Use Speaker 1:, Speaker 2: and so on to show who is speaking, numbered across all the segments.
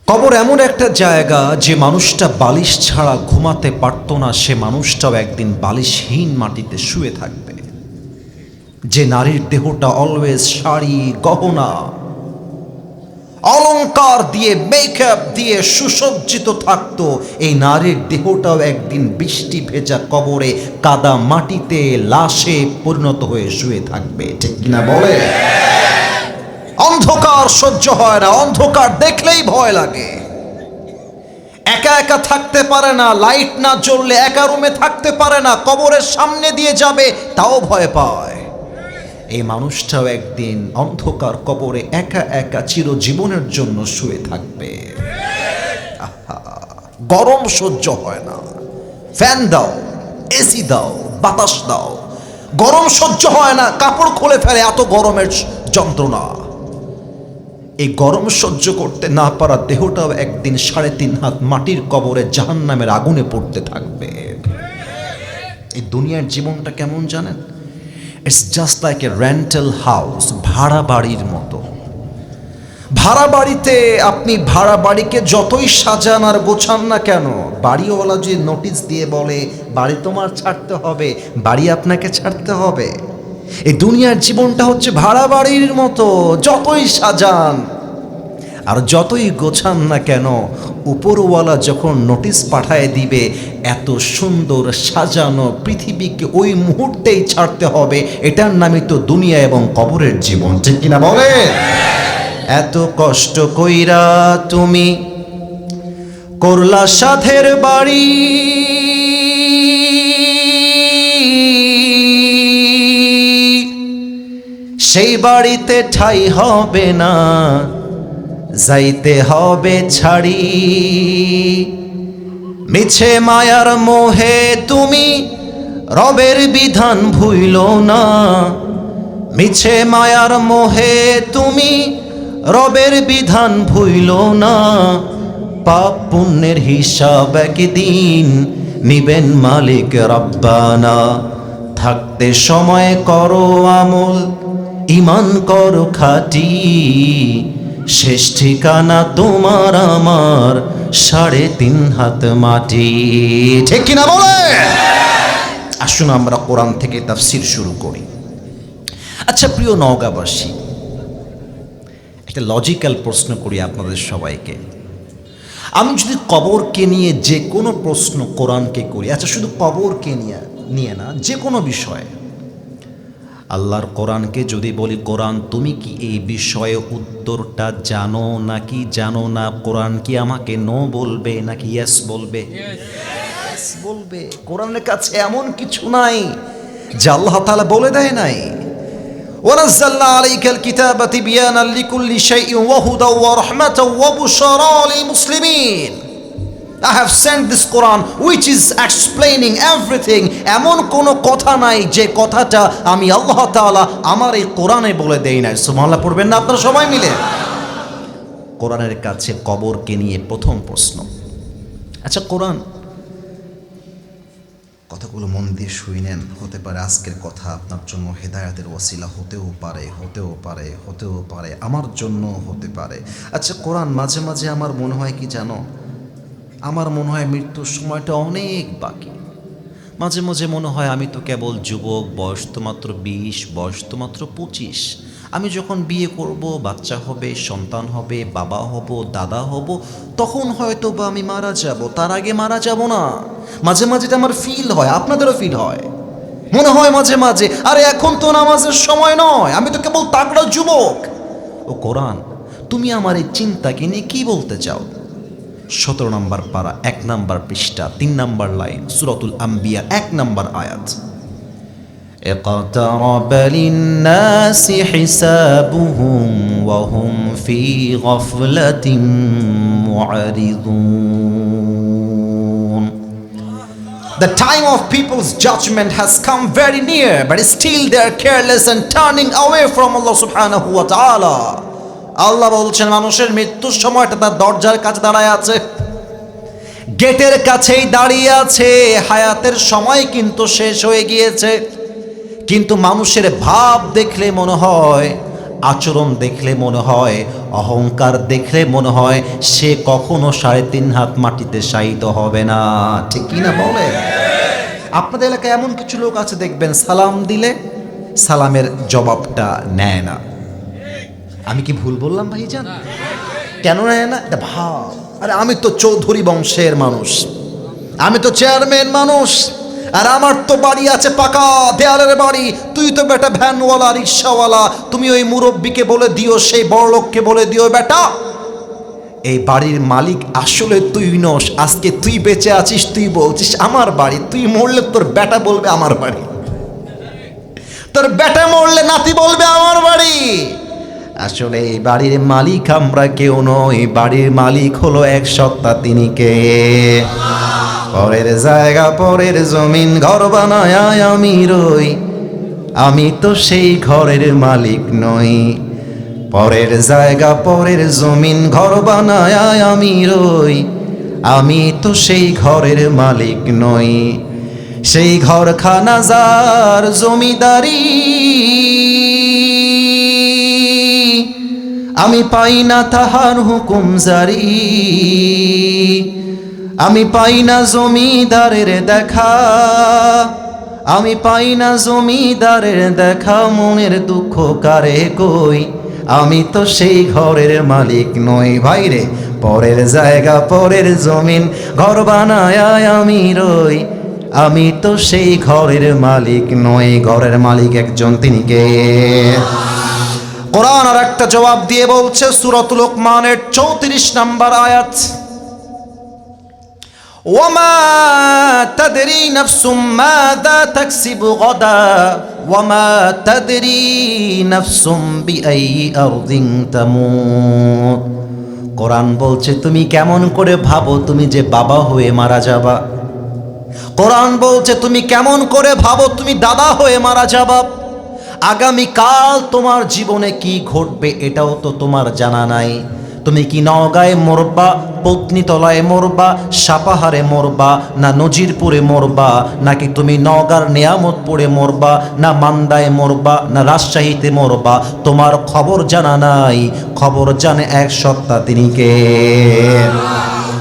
Speaker 1: কবর এমন একটা জায়গা যে মানুষটা বালিশ ছাড়া ঘুমাতে পারত না, সে মানুষটাও একদিন বালিশহীন মাটিতে শুয়ে থাকবে। যে নারীর দেহটা অলওয়েজ শাড়ি, গহনা, অলংকার দিয়ে, মেকআপ দিয়ে সুসজ্জিত থাকতো, এই নারীর দেহটাও একদিন বৃষ্টি ভেজা কবরে কাদা মাটিতে লাশে পরিণত হয়ে শুয়ে থাকবে। ঠিক কিনা বলে? অন্ধকার সহ্য হয় না, অন্ধকার দেখলেই ভয় লাগে। একা একা থাকতে পারে না, লাইট না জ্বললে একা রুমে থাকতে পারে না, কবরের সামনে দিয়ে যাবে তাও ভয় পায়। এই মানুষটাও একদিন অন্ধকার কবরে একা একা চিরজীবনের জন্য শুয়ে থাকবে। গরম সহ্য হয় না, ফ্যান দাও, এসি দাও, বাতাস দাও, গরম সহ্য হয় না, কাপড় খুলে ফেলে, এত গরমের যন্ত্রণা। এই গরম সহ্য করতে না পারা দেহটাও একদিন 3.5 হাত মাটির কবরে জাহান্নামের আগুনে পড়তে থাকবে। এই দুনিয়ার জীবনটা কেমন জানেন? It's just like a rental house, ভাড়া বাড়ির মতো। ভাড়া বাড়িতে আপনি ভাড়া বাড়িকে যতই সাজান আর গোছান না কেন, বাড়িওয়ালা যে নোটিশ দিয়ে বলে বাড়ি তোমার ছাড়তে হবে, বাড়ি আপনাকে ছাড়তে হবে। এই দুনিয়ার জীবনটা হচ্ছে ভাড়া বাড়ির মতো, যতই সাজান আর যতই গোছান না কেন, উপরওয়ালা যখন নোটিশ পাঠায় দিবে এত সুন্দর সাজানো পৃথিবীকে ওই মুহূর্তেই ছাড়তে হবে, এটার নামই তো দুনিয়া এবং কবরের জীবন। ঠিক কিনা বলে? এত কষ্ট কইরা তুমি করলা সাধের বাড়ি, সেই বাড়িতে ঠাই হবে না, যাইতে হবে ছাড়ি। মিছে মায়ার মোহে তুমি রবের বিধান ভুইল না, মিছে মায়ার মোহে তুমি রবের বিধান ভুইল না। পাপ পুণ্যের হিসাব একদিন নিবেন মালিক রব্বানা। থাকতে সময় করো আমল, ইমান করো খাঁটি, শেষ ঠিকানা তোমার আমার 3.5 হাত মাটি। ঠিক কিনা বলে? আসুন আমরা কোরআন থেকে তাফসীর শুরু করি। আচ্ছা প্রিয় নওগাঁবাসী, একটা লজিক্যাল প্রশ্ন করি আপনাদের সবাইকে। আমি যদি কবরকে নিয়ে যে কোনো প্রশ্ন কোরআনকে করি, আচ্ছা শুধু কবরকে নিয়ে না, যে কোনো বিষয়ে আল্লাহর কোরআনকে যদি বলি, কোরআন তুমি কি এই বিষয়ে উত্তরটা জানো নাকি জানো না? কোরআন কি আমাকে নো বলবে নাকি ইয়েস বলবে? ইয়েস বলবে। কোরআনের কাছে এমন কিছু নাই যা আল্লাহ তাআলা বলে দেয় নাই। ওয়ানাজ্জালনা আলাইকাল কিতাবা তিবয়ানান লিকুল্লি শাইইন ওয়া হুদাও ওয়া রাহমাতাও ওয়া বুশরা লিল মুসলিমিন। I have sent this Quran which is explaining everything. এমন কোনো কথা নাই যে কথাটা আমি আল্লাহ তাআলা আমার এই কোরআনে বলে দেই নাই। সুবহানাল্লাহ পড়বেন না আপনারা সবাই মিলে? কোরআনের কাছে কবরকে নিয়ে প্রথম প্রশ্ন। আচ্ছা কোরআন, কথাগুলো মন দিয়ে শুনেন, হতে পারে আজকের কথা আপনার জন্য হেদায়েতের ওসিলা হতেও পারে, আমার জন্য হতে পারে। আচ্ছা কোরআন, মাঝে মাঝে আমার মনে হয় কি জানো, আমার মনে হয় মৃত্যুর সময়টা অনেক বাকি। মাঝে মাঝে মনে হয় আমি তো কেবল যুবক, বয়স তো মাত্র 20, বয়স তো মাত্র 25। আমি যখন বিয়ে করব, বাচ্চা হবে, সন্তান হবে, বাবা হব, দাদা হব, তখন হয়তো বা আমি মারা যাব, তার আগে মারা যাব না। মাঝে মাঝে এটা আমার ফিল হয়, আপনাদেরও ফিল হয়, মনে হয় মাঝে মাঝে আরে এখন তো নামাজের সময় নয়, আমি তো কেবল তাগড়া যুবক। ও কোরআন, তুমি আমার এই চিন্তাকে নিয়ে কি বলতে চাও? 17 নম্বর পারা, 1 নম্বর পৃষ্ঠা, 3 নম্বর লাইন, সূরাতুল আম্বিয়া 1 নম্বর আয়াত। اقترب للناس حسابهم وهم في غفلة معرضون. The time of people's judgment has come very near, but still they are careless and turning away from Allah subhanahu wa ta'ala. আল্লাহ বলছেন মানুষের মৃত্যুর সময়টা তার দরজার কাছে দাঁড়ায় আছে, গেটের কাছেই দাঁড়িয়ে আছে। হায়াতের সময় কিন্তু শেষ হয়ে গিয়েছে, কিন্তু মানুষের ভাব দেখলে মনে হয়, আচরণ দেখলে মনে হয় অহংকার দেখলে মনে হয় সে কখনো 3.5 হাত মাটিতে শায়িত হবে না। ঠিক কি না বলে? আপনাদের এলাকায় এমন কিছু লোক আছে দেখবেন সালাম দিলে সালামের জবাবটা নেয় না। আমি কি ভুল বললাম ভাইজান? কেন নেয় না? এটা ভাব, আরে আমি তো চৌধুরী বংশের মানুষ, আমি তো চেয়ারম্যান মানুষ, আর আমার তো বাড়ি আছে পাকা দেয়ালের বাড়ি, তুই তো বেটা ভ্যানওয়ালা রিক্সাওয়ালা, তুমি ওই মুরব্বীকে বলে দিও, সেই বড়লোককে বলে দিও বেটা এই বাড়ির মালিক আসলে তুই নস, আজকে তুই বেঁচে আছিস, তুই বলছিস আমার বাড়ি, তুই মরলে তোর বেটা বলবে আমার বাড়ি, তোর বেটা মরলে নাতি বলবে আমার বাড়ি। আসলে এই বাড়ির মালিক আমরা কেউ নই, বাড়ির মালিক হলো এক সত্তা, তিনি কে? পরের জায়গা পরের জমিন ঘর বানায় আমি রই, আমি তো সেই ঘরের মালিক নই। পরের জায়গা পরের জমিন ঘর বানায় আমি রই, আমি তো সেই ঘরের মালিক নই। সেই ঘরখানা যার জমিদারি, আমি পাই না তাহার হুকুম জারি, আমি পাই না জমিদারের দেখা, আমি পাই না জমিদারের দেখা, মনের দুঃখ কারে কই, আমি তো সেই ঘরের মালিক নই। ভাইরে পরের জায়গা পরের জমিন ঘর বানায় আমি রই, আমি তো সেই ঘরের মালিক নই। ঘরের মালিক একজন, তিনি কে? কোরআন আর একটা জবাব দিয়ে বলছে সূরাতুল লোকমানের 34 নম্বর আয়াত, ওয়ামা তাদরি নাফসুম মাযা তাকসিবু গাদা ওয়ামা তাদরি নাফসুম বিআইয়ি আরদিন তামুত। কোরআন বলছে তুমি কেমন করে ভাবো তুমি যে বাবা হয়ে মারা যাবা। কোরআন বলছে তুমি কেমন করে ভাবো তুমি দাদা হয়ে মারা যাবা। আগামীকাল তোমার জীবনে কি ঘটবে এটাও তো তোমার জানা নাই। তুমি কি নওগাঁয় মরবা, পত্নীতলায় মরবা, সাপাহারে মরবা, না নজিরপুরে মরবা, নাকি তুমি নওগাঁর নিয়ামতপুরে মরবা, না মান্দায় মরবা, না রাজশাহীতে মরবা, তোমার খবর জানা নাই। খবর জানে এক সত্তা, তিনি কে?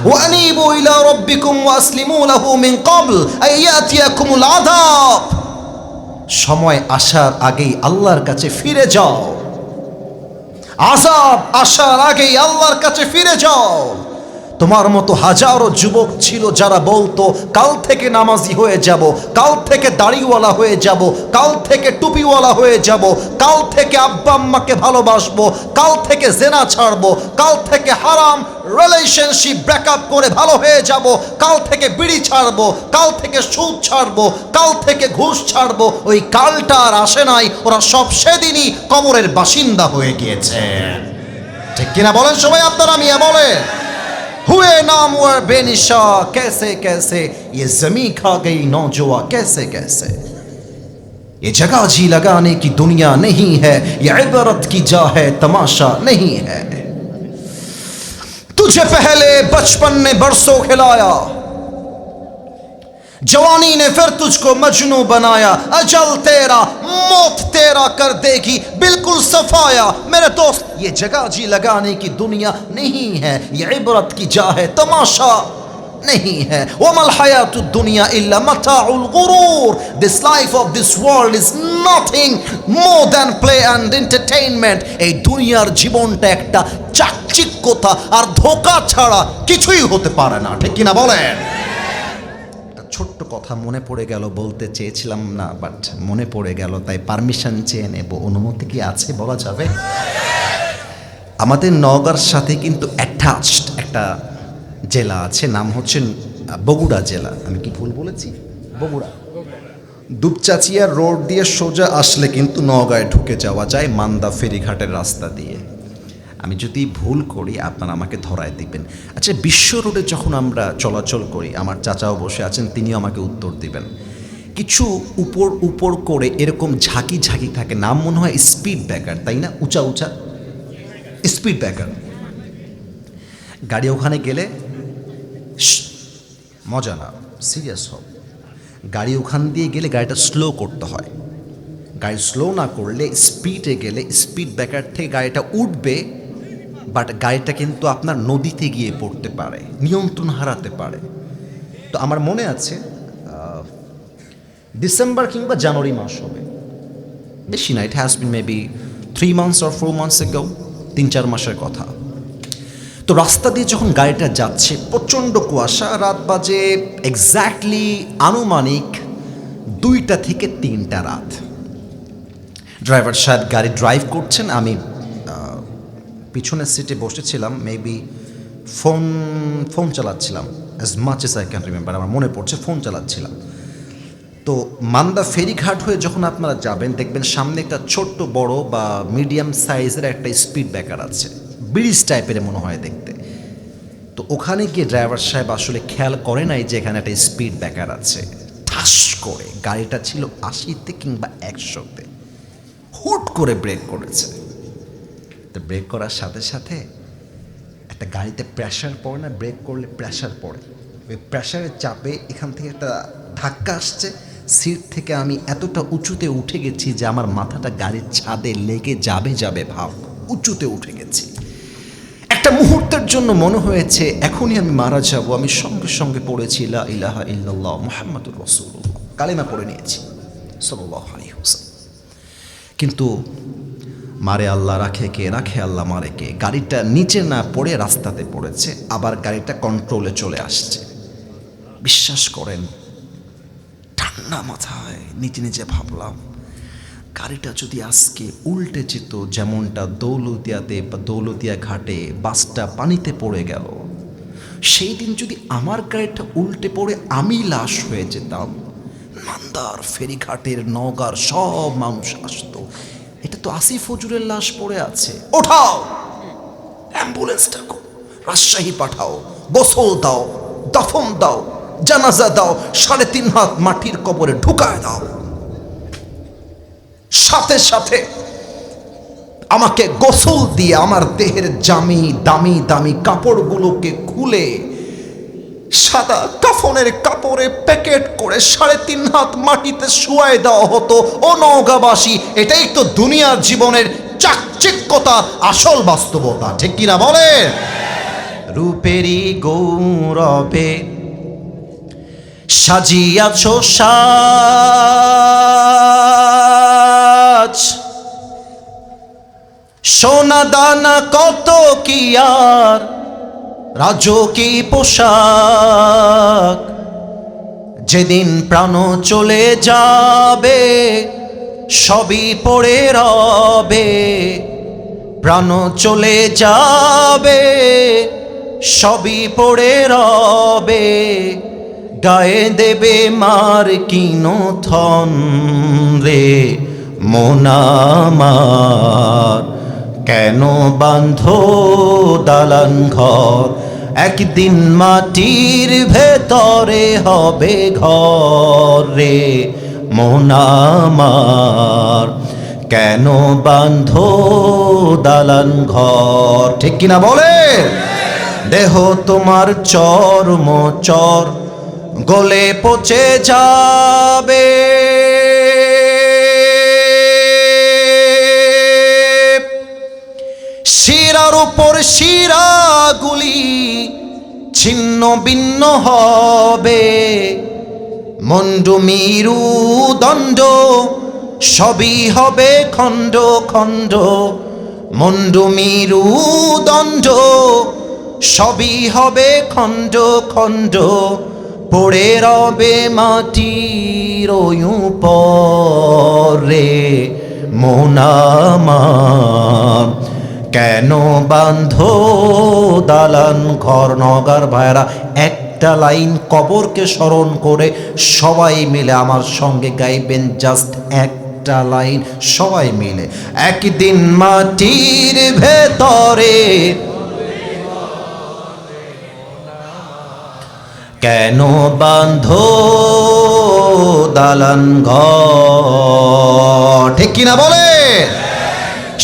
Speaker 1: ওয়ানিবু ইলা রাব্বিকুম ওয়াসলিমু লাহু মিন ক্বাবল আইয়াতিয়াকুমুল আযাব। সময় আসার আগেই আল্লাহর কাছে ফিরে যাও, আযাব আসার আগেই আল্লাহর কাছে ফিরে যাও। তোমার মতো হাজারো যুবক ছিল যারা বলতো কাল থেকে নামাজি হয়ে যাব, কাল থেকে দাড়িওয়ালা হয়ে যাব, কাল থেকে টুপিওয়ালা হয়ে যাব, কাল থেকে আব্বা আম্মাকে ভালোবাসবো, কাল থেকে জেনা ছাড়বো, কাল থেকে হারাম রিলেশনশিপ ব্রেকআপ করে ভালো হয়ে যাব, কাল থেকে বিড়ি ছাড়বো, কাল থেকে সুদ ছাড়বো, কাল থেকে ঘুষ ছাড়বো। ওই কালটা আর আসে নাই, ওরা সব সেদিনই কবরের বাসিন্দা হয়ে গিয়েছে। ঠিক কিনা বলেন সবাই? আপনারা মিয়া বলেন हुए नामवर बेनिशा, कैसे कैसे ये जमीन खा गई नौजवा, कैसे कैसे ये जगह जी लगाने की दुनिया नहीं है, ये इबरत की जा है तमाशा नहीं है। तुझे पहले बचपन ने बरसों खिलाया, जवानी ने फिर तुझको मजनू बनाया, अजल तेरा मौत तेरा कर देगी बिल्कुल सफाया। मेरे दोस्त ये जगह जी लगाने की दुनिया नहीं है, ये इबरत की जा है तमाशा नहीं है। वमल हयातुद दुनिया इल्ला मताउल गुरूर। This life of this world is nothing more than play and entertainment. এই দুনিয়ার জীবনটা একটা চাকচিক্যতা আর ধোঁকা ছাড়া কিছুই হতে পারে না। ঠিক কিনা বলেন? ছোট্ট কথা মনে পড়ে গেল, বলতে চেয়েছিলাম না বাট মনে পড়ে গেল, তাই পারমিশন চেয়ে নেব। অনুমতি কি আছে? বলা যাবে? আমাদের নওগাঁর সাথে কিন্তু অ্যাটাচড একটা জেলা আছে, নাম হচ্ছে বগুড়া জেলা। আমি কি ভুল বলেছি? বগুড়া। দুপচাচিয়া রোড দিয়ে সোজা আসলে কিন্তু নওগাঁয় ঢুকে যাওয়া যায় মান্দা ফেরিঘাটের রাস্তা দিয়ে। আমি যদি ভুল করি আপনারা আমাকে ধরায় দিবেন। আচ্ছা, বিশ্ব রোডে যখন আমরা চলাচল করি, আমার চাচাও বসে আছেন, তিনিও আমাকে উত্তর দিবেন, কিছু উপর উপর করে এরকম ঝাঁকি ঝাঁকি থাকে, নাম মনে হয় স্পিড ব্রেকার, তাই না? উঁচা উঁচা স্পিড ব্রেকার। গাড়ি ওখানে গেলে মজা না, সিরিয়াস হোক, গাড়ি ওখান দিয়ে গেলে গাড়িটা স্লো করতে হয়। গাড়ি স্লো না করলে, স্পিডে গেলে স্পিড ব্রেকার থেকে গাড়িটা উঠবে, বাট গাড়িটা কিন্তু আপনার নদীতে গিয়ে পড়তে পারে, নিয়ন্ত্রণ হারাতে পারে। তো আমার মনে আছে ডিসেম্বর কিংবা জানুয়ারি মাস হবে, বেশি না, it has been maybe 3 months or 4 months ago, 3-4 মাসের কথা। তো রাস্তা দিয়ে যখন গাড়িটা যাচ্ছে, প্রচণ্ড কুয়াশা, রাত বাজে এক্স্যাক্টলি আনুমানিক 2টা থেকে 3টা রাত। ড্রাইভার সাহেব গাড়ি ড্রাইভ করছেন, আমি পিছনের সিটে বসেছিলাম, মেবি ফোন চালাচ্ছিলাম, as much as I can remember, আমার মনে পড়ছে ফোন চালাচ্ছিলাম। তো মান্দা ফেরিঘাট হয়ে যখন আপনারা যাবেন, দেখবেন সামনে একটা ছোট্ট বড় বা মিডিয়াম সাইজের একটা স্পিড ব্রেকার আছে, ব্রিজ টাইপের মনে হয় দেখতে। তো ওখানে গিয়ে ড্রাইভার সাহেব আসলে খেয়াল করে নাই যে এখানে একটা স্পিড ব্রেকার আছে। ঠাস করে, গাড়িটা ছিল 80-তে কিংবা 100-তে, হুট করে ব্রেক করেছে। তো ব্রেক করার সাথে সাথে একটা গাড়িতে প্রেশার পড়ে না, ব্রেক করলে প্রেশার পড়ে, ওই প্রেশারের চাপে এখান থেকে একটা ধাক্কা আসছে। সিট থেকে আমি এতটা উঁচুতে উঠে গেছি যে আমার মাথাটা গাড়ির ছাদে লেগে যাবে ভাব, উঁচুতে উঠে গেছি। একটা মুহূর্তের জন্য মনে হয়েছে এখনই আমি মারা যাব। আমি সঙ্গে সঙ্গে পড়েছি লা ইলাহা ইল্লাল্লাহ মুহাম্মাদুর রাসূলুল্লাহ, কালেমা পড়ে নিয়েছি সাল্লাল্লাহু আলাইহি ওয়াসাল্লাম। কিন্তু মারে আল্লাহ, রাখে কে, রাখে আল্লাহ, মারে কে। গাড়িটা নিচে না পড়ে রাস্তাতে পড়েছে, আবার গাড়িটা কন্ট্রোলে চলে আসছে। বিশ্বাস করেন, ঠান্ডা মাথায় নিজে নিজে ভাবলাম, গাড়িটা যদি আজকে উল্টে যেত, যেমনটা দৌলতিয়াতে বা দৌলতিয়া ঘাটে বাসটা পানিতে পড়ে গেল, সেই দিন যদি আমার গাড়িটা উল্টে পড়ে আমি লাশ হয়ে যেতাম, মান্দার ফেরিঘাটের নওগাঁর সব মানুষ আসতো, এটা তো আসিফ হুজুরের লাশ পড়ে আছে, ওঠাও, অ্যাম্বুলেন্স ডাকো, রাজশাহী পাঠাও, গোসল দাও, দাফন দাও, জানাজা দাও, 3.5 হাত মাটির কবরে ঢুকায় দাও। সাথে সাথে আমাকে গোসল দিয়ে আমার দেহের দামি দামি কাপড়গুলোকে খুলে সাদা কাফনের কাপড়ে প্যাকেট করে 3.5 হাত মাটিতে শুয়ায় দেওয়া হতো। ও নওগাঁবাসী, এটাই তো দুনিয়ার জীবনের চাকচিক্যতা, আসল বাস্তবতা, ঠিক কিনা বলে? রূপেরই গৌরবে সাজিয়াছ সাজ, সোনা দানা কত কি আর রাজকী পোশাক, যেদিন প্রাণ চলে যাবে সবই পড়ে রবে, প্রাণ চলে যাবে সবই পড়ে রবে, গায়ে দেবে মার কিনোথন রে মন আমার, কেন বাঁধো দালান ঘর, একদিন মাটির ভেতরে হবে ঘর রে মন আমার, কেন বাঁধো দালান ঘর, ঠিক কিনা বলে? দেহ তোমার চর্ম চর গলে পচে যাবে, শিরার উপর শিরাগুলি ছিন্ন ভিন্ন হবে, মন্ডু মিরু দণ্ড সবই হবে খণ্ড খণ্ড, মন্ডু মিরু দণ্ড সবই হবে খণ্ড খণ্ড, পড়ে রবে মাটির উপরে মন আমার, কেন বাঁধো দালান ঘর। নওগাঁর ভাইরা, একটা লাইন কবরকে স্মরণ করে সবাই মিলে আমার সঙ্গে গাইবেন, জাস্ট একটা লাইন সবাই মিলে। একদিন মাটির ভেতরে কেন বাঁধো দালান ঘর, ঠিক কিনা বলে?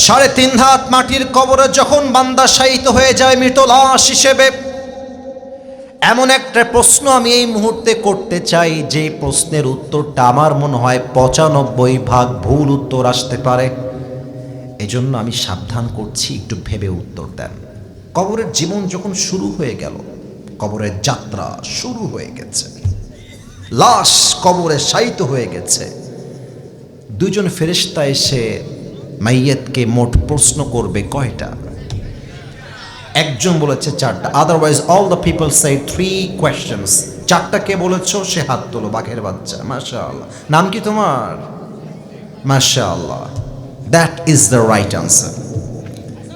Speaker 1: 3.5 হাত মাটির কবরে যখন বান্দা শায়িত হয়ে যায় মৃত লাশ হিসেবে, এমন একটা প্রশ্ন আমি এই মুহূর্তে করতে চাই, যে প্রশ্নের উত্তরটা আমার মনে হয় 95% ভুল উত্তর আসতে পারে। এজন্য আমি সাবধান করছি, একটু ভেবে উত্তর দেন। কবরের জীবন যখন শুরু হয়ে গেল, কবরের যাত্রা শুরু হয়ে গেছে, লাশ কবরে শায়িত হয়ে গেছে, দুইজন ফেরেশতা এসে মাইয়াতকে মোট প্রশ্ন করবে কয়টা? একজন বলেছে চারটা, otherwise all the people say 3 questions. চারটা কে বলেছো সে হাত তোলো, বাঘের বাচ্চা। মাশাআল্লাহ। নাম কি তোমার? মাশাআল্লাহ। That is the right answer.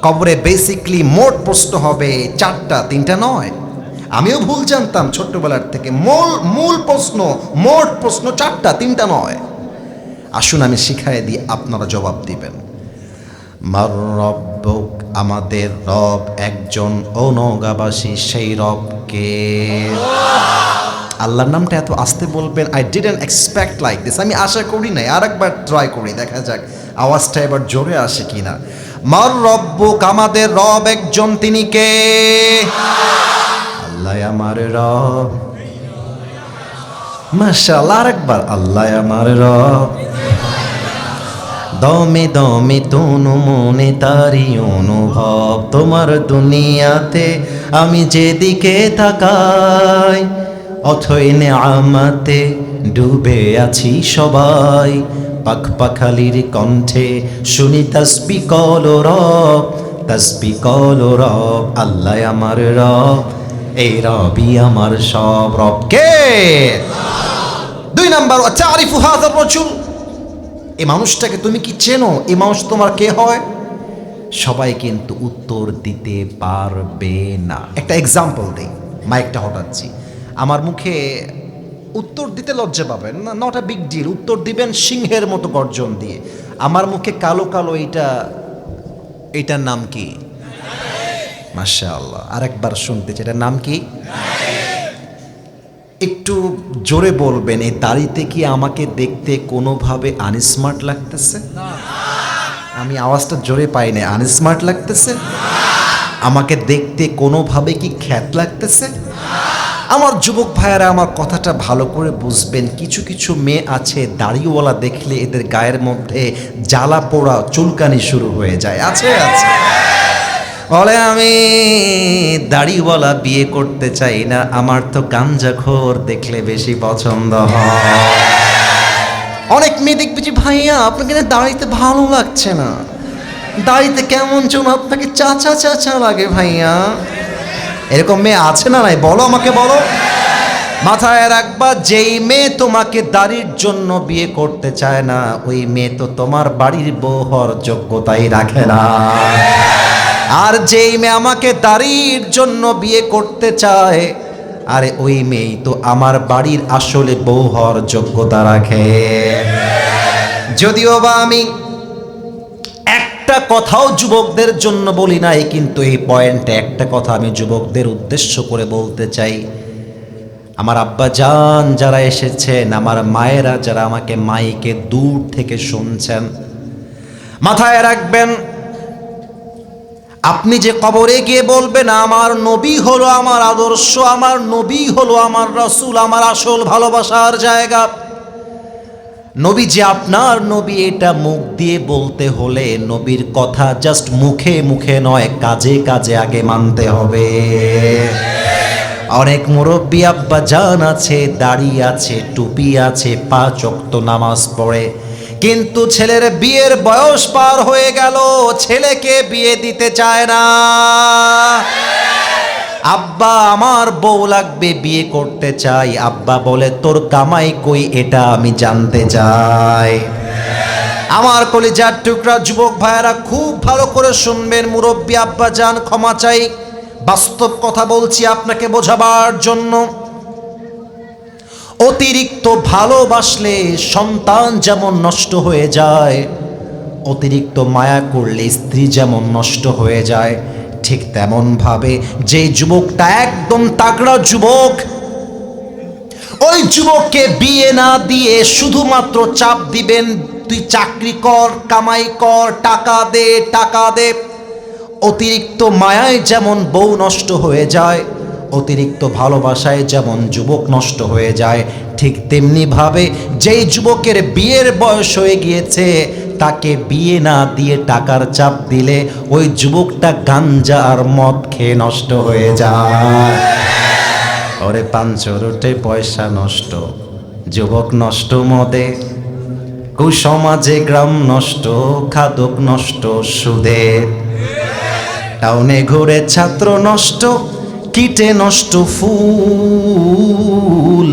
Speaker 1: কবরে বেসিকলি মোট প্রশ্ন হবে চারটা, তিনটা নয়। আমিও ভুল জানতাম ছোট্টবেলার থেকে। মূল প্রশ্ন, মোট প্রশ্ন চারটা, তিনটা নয়। আসুন আমি শিখাই দিই, আপনারা জবাব দিবেন। মার রব্বুক, আমাদের রব একজন, নওগাঁবাসী সেই রবকে। আল্লাহর নামটা এত আস্তে বলবেন, I didn't expect like this. আমি আশা করি নাই। আরেকবার ট্রাই করি, দেখা যাক আওয়াজটা এবার জোরে আসে কিনা। মার রব্বুক, আমাদের রব একজন, তিনি কে? আল্লাহ আমার রব। মাশাআল্লাহ। আরেকবার, আল্লাহ আমার রব। দমে দমে তনু মনে তারি অনুভব, তোমার দুনিয়াতে আমি যেদিকে তাকাই, অথই নেয়ামতে ডুবে আছি সবাই। পাখ পাখালির কণ্ঠে শুনি তাসবিহ কল রব, তাসবিহ কল রব। আল্লাহ আমার রব, এই রবই আমার সব। রব কে? 2 নাম্বার, তারিফু হাযার রাজুল, এই মানুষটাকে তুমি কি চেনো? এই মানুষ তোমার কে হয়? সবাই কিন্তু উত্তর দিতে পারবে না। একটা এক্সাম্পল দেই, মাইকটা হটাচ্ছি। আমার মুখে উত্তর দিতে লজ্জা পাবেন না, নট আ বিগ ডিল। উত্তর দিবেন সিংহের মতো গর্জন দিয়ে। আমার মুখে কালো কালো এইটার নাম কি? মাশাআল্লাহ। আরেকবার শুনতে চাই, এটার নাম কি? একটু জোরে বলবেন, এই দাড়িতে কি আমাকে দেখতে কোনোভাবে আনস্মার্ট লাগতেছে? আমি আওয়াজটা জোরে পাই না। আনস্মার্ট লাগতেছে? আমাকে দেখতে কোনোভাবে কি খ্যাত লাগতেছে? আমার যুবক ভাইয়েরা, আমার কথাটা ভালো করে বুঝবেন। কিছু কিছু মেয়ে আছে, দাড়িওয়ালা দেখলে এদের গায়ের মধ্যে জ্বালা পোড়া চুলকানি শুরু হয়ে যায়। আছে আছে, বলে আমি দাড়িওয়ালা বিয়ে করতে চাই না, আমার তো গাঞ্জাখোর দেখলে বেশি পছন্দ হয়। অনেক মেয়ে দেখবে যে ভাইয়া আপনাকে না দাড়িতে ভালো লাগছে না, দাড়িতে কেমন যেন আপনাকে চাচা চাচা লাগে ভাইয়া। এরকম মেয়ে আছে না নাই? বলো, আমাকে বলো। মাথায় রাখবা, যেই মেয়ে তোমাকে দাড়ির জন্য বিয়ে করতে চায় না, ওই মেয়ে তো তোমার বাড়ির বউ হওয়ার যোগ্যতাই রাখে না। আর যেই মেয়ে আমাকে দাড়ির জন্য বিয়ে করতে চায়, আরে ওই মেয়ে তো আমার বাড়ির আসলে বউ হওয়ার যোগ্যতা রাখে। যদিও বা আমি একটা কথাও যুবকদের জন্য বলি নাই, কিন্তু এই পয়েন্টে একটা কথা আমি যুবকদের উদ্দেশ্য করে বলতে চাই। আমার আব্বা জান যারা এসেছেন, আমার মায়েরা যারা আমাকে মাইকে দূর থেকে শুনছেন, মাথায় রাখবেন, আপনি যে কবরে গিয়ে বলবেন আমার নবী হলো আমার আদর্শ, আমার নবী হলো আমার রাসূল, আমার আসল ভালোবাসার জায়গা, নবী যে আপনার নবী, এটা মুখ দিয়ে বলতে হলে নবীর কথা জাস্ট মুখে মুখে নয়, কাজে কাজে আগে মানতে হবে। অনেক মুরব্বী আব্বা জান আছে, দাড়ি আছে, টুপি আছে, 5 ওয়াক্ত নামাজ পড়ে, কিন্তু ছেলের বিয়ের বয়স পার হয়ে গেল, ছেলেকে বিয়ে দিতে চায় না। আব্বা আমার বউ লাগবে, বিয়ে করতে চাই, আব্বা বলে তোর কামাই কই, এটা আমি জানতে চাই। আমার কলিজার টুকরা যুবক ভাইয়েরা খুব ভালো করে শুনবেন, মুরব্বী আব্বা জান ক্ষমা চাই, বাস্তব কথা বলছি আপনাকে বোঝাবার জন্য। অতিরিক্ত ভালোবাসলে সন্তান যেমন নষ্ট হয়ে যায়, অতিরিক্ত মায়া করলে স্ত্রী যেমন নষ্ট হয়ে যায়, ঠিক তেমন ভাবে যে যুবকটা একদম তাগড়া যুবক, ওই যুবককে বিয়ে না দিয়ে শুধুমাত্র চাপ দিবেন তুই চাকরি কর, কামাই কর, টাকা দে টাকা দে। অতিরিক্ত মায়ায় যেমন বউ নষ্ট হয়ে যায়, অতিরিক্ত ভালোবাসায় যেমন যুবক নষ্ট হয়ে যায়, ঠিক তেমনি ভাবে যেই যুবকের বিয়ের বয়স হয়ে গিয়েছে, তাকে বিয়ে না দিয়ে টাকার চাপ দিলে ওই যুবকটা গাঞ্জা আর মদ খেয়ে নষ্ট হয়ে যায়। ওরে পাঞ্চরোটে পয়সা নষ্ট, যুবক নষ্ট মদে, কুসমাজে গ্রাম নষ্ট, খাদক নষ্ট সুদে, টাউনে ঘুরে ছাত্র নষ্ট, কীটে নষ্ট ফুল,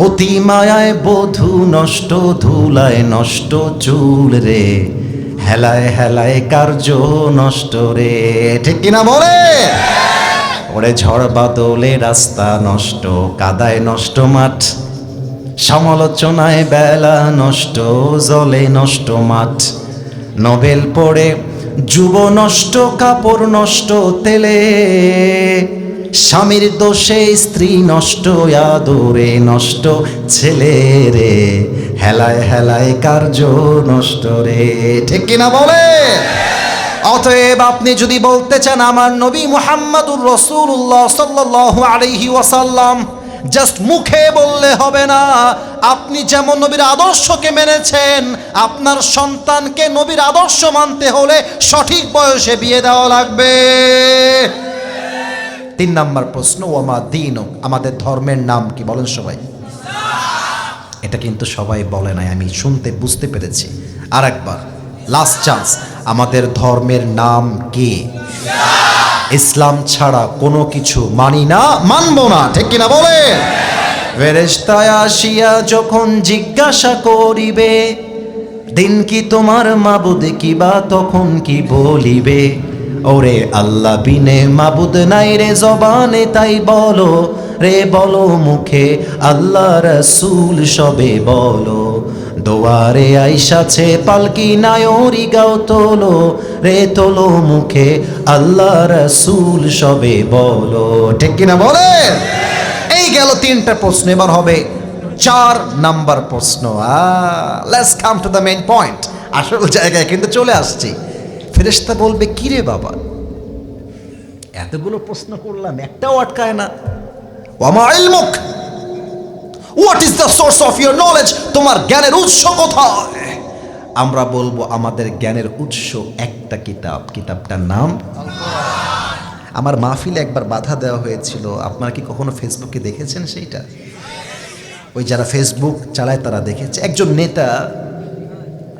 Speaker 1: অতি মায়ায় বধূ নষ্ট, ধুলায় নষ্ট চুল রে, হেলায় হেলায় কার্য নষ্ট রে। ঠিক কিনা বলে? ওরে ঝড় বাদলে রাস্তা নষ্ট, কাদায় নষ্ট মাঠ, সমালোচনায় বেলা নষ্ট, জলে নষ্ট মাঠ, নোবেল পড়ে যুব নষ্ট, কাপড় নষ্ট তেলে, স্বামীর দোষে স্ত্রী নষ্ট, আদরে নষ্ট ছেলে রে, হেলায় হেলায় কার্য নষ্ট রে। ঠিক কিনা বলে? অতএব আপনি যদি বলতে চান আমার নবী মুহাম্মদুর রাসূলুল্লাহ সাল্লাল্লাহু আলাইহি ওয়াসাল্লাম, জাস্ট মুখে বললে হবে না। আপনি যেমন নবীর আদর্শকে মেনেছেন, আপনার সন্তানকে নবীর আদর্শ মানতে হলে সঠিক বয়সে বিয়ে দেওয়া লাগবে। 3 নাম্বার প্রশ্ন, ওয়ামা দীনুক, আমাদের ধর্মের নাম কি? বলেন সবাই। এটা কিন্তু সবাই বলে নাই, আমি শুনতে বুঝতে পেরেছি। আর একবার, লাস্ট চান্স, আমাদের ধর্মের নাম কি? ইসলাম ছাড়া কোনো কিছু মানি না, মানবো না। ঠিক কিনা বলে? ফেরেশতা আসিয়া যখন জিজ্ঞাসা করিবে, দিন কি তোমার মাবুদ কি, বা তখন কি বলিবে? ওরে আল্লাহ বিনে মাবুদ নাই রে জবানে, তাই বলো রে বলো মুখে, আল্লাহ রাসূল সবে বলো। দোয়ারে আইসাছে পালকি নায়রি গাও তোলো রে তোলো মুখে, আল্লাহ রাসূল সবে বলো। ঠিক কিনা বলে? এই গেল 3টা প্রশ্ন। এবার হবে 4 নাম্বার প্রশ্ন। Let's come to the main point. আসল জায়গায় কিন্তু চলে আসছি। ফেরেশতা বলবে, কি রে বাবা, এতগুলো প্রশ্ন করলাম, একটাও আটকায় না। ওয়ামা ইলমুক, what is the source of your knowledge, তোমার জ্ঞানের উৎস কোথায়? আমরা বলবো আমাদের জ্ঞানের উৎস একটা কিতাব, কিতাবটার নাম আল্লাহ। আমার মাহফিলে একবার বাধা দেওয়া হয়েছিল, আপনারা কি কখনো ফেসবুকে দেখেছেন সেইটা? ওই যারা ফেসবুক চালায় তারা দেখেছে। একজন নেতা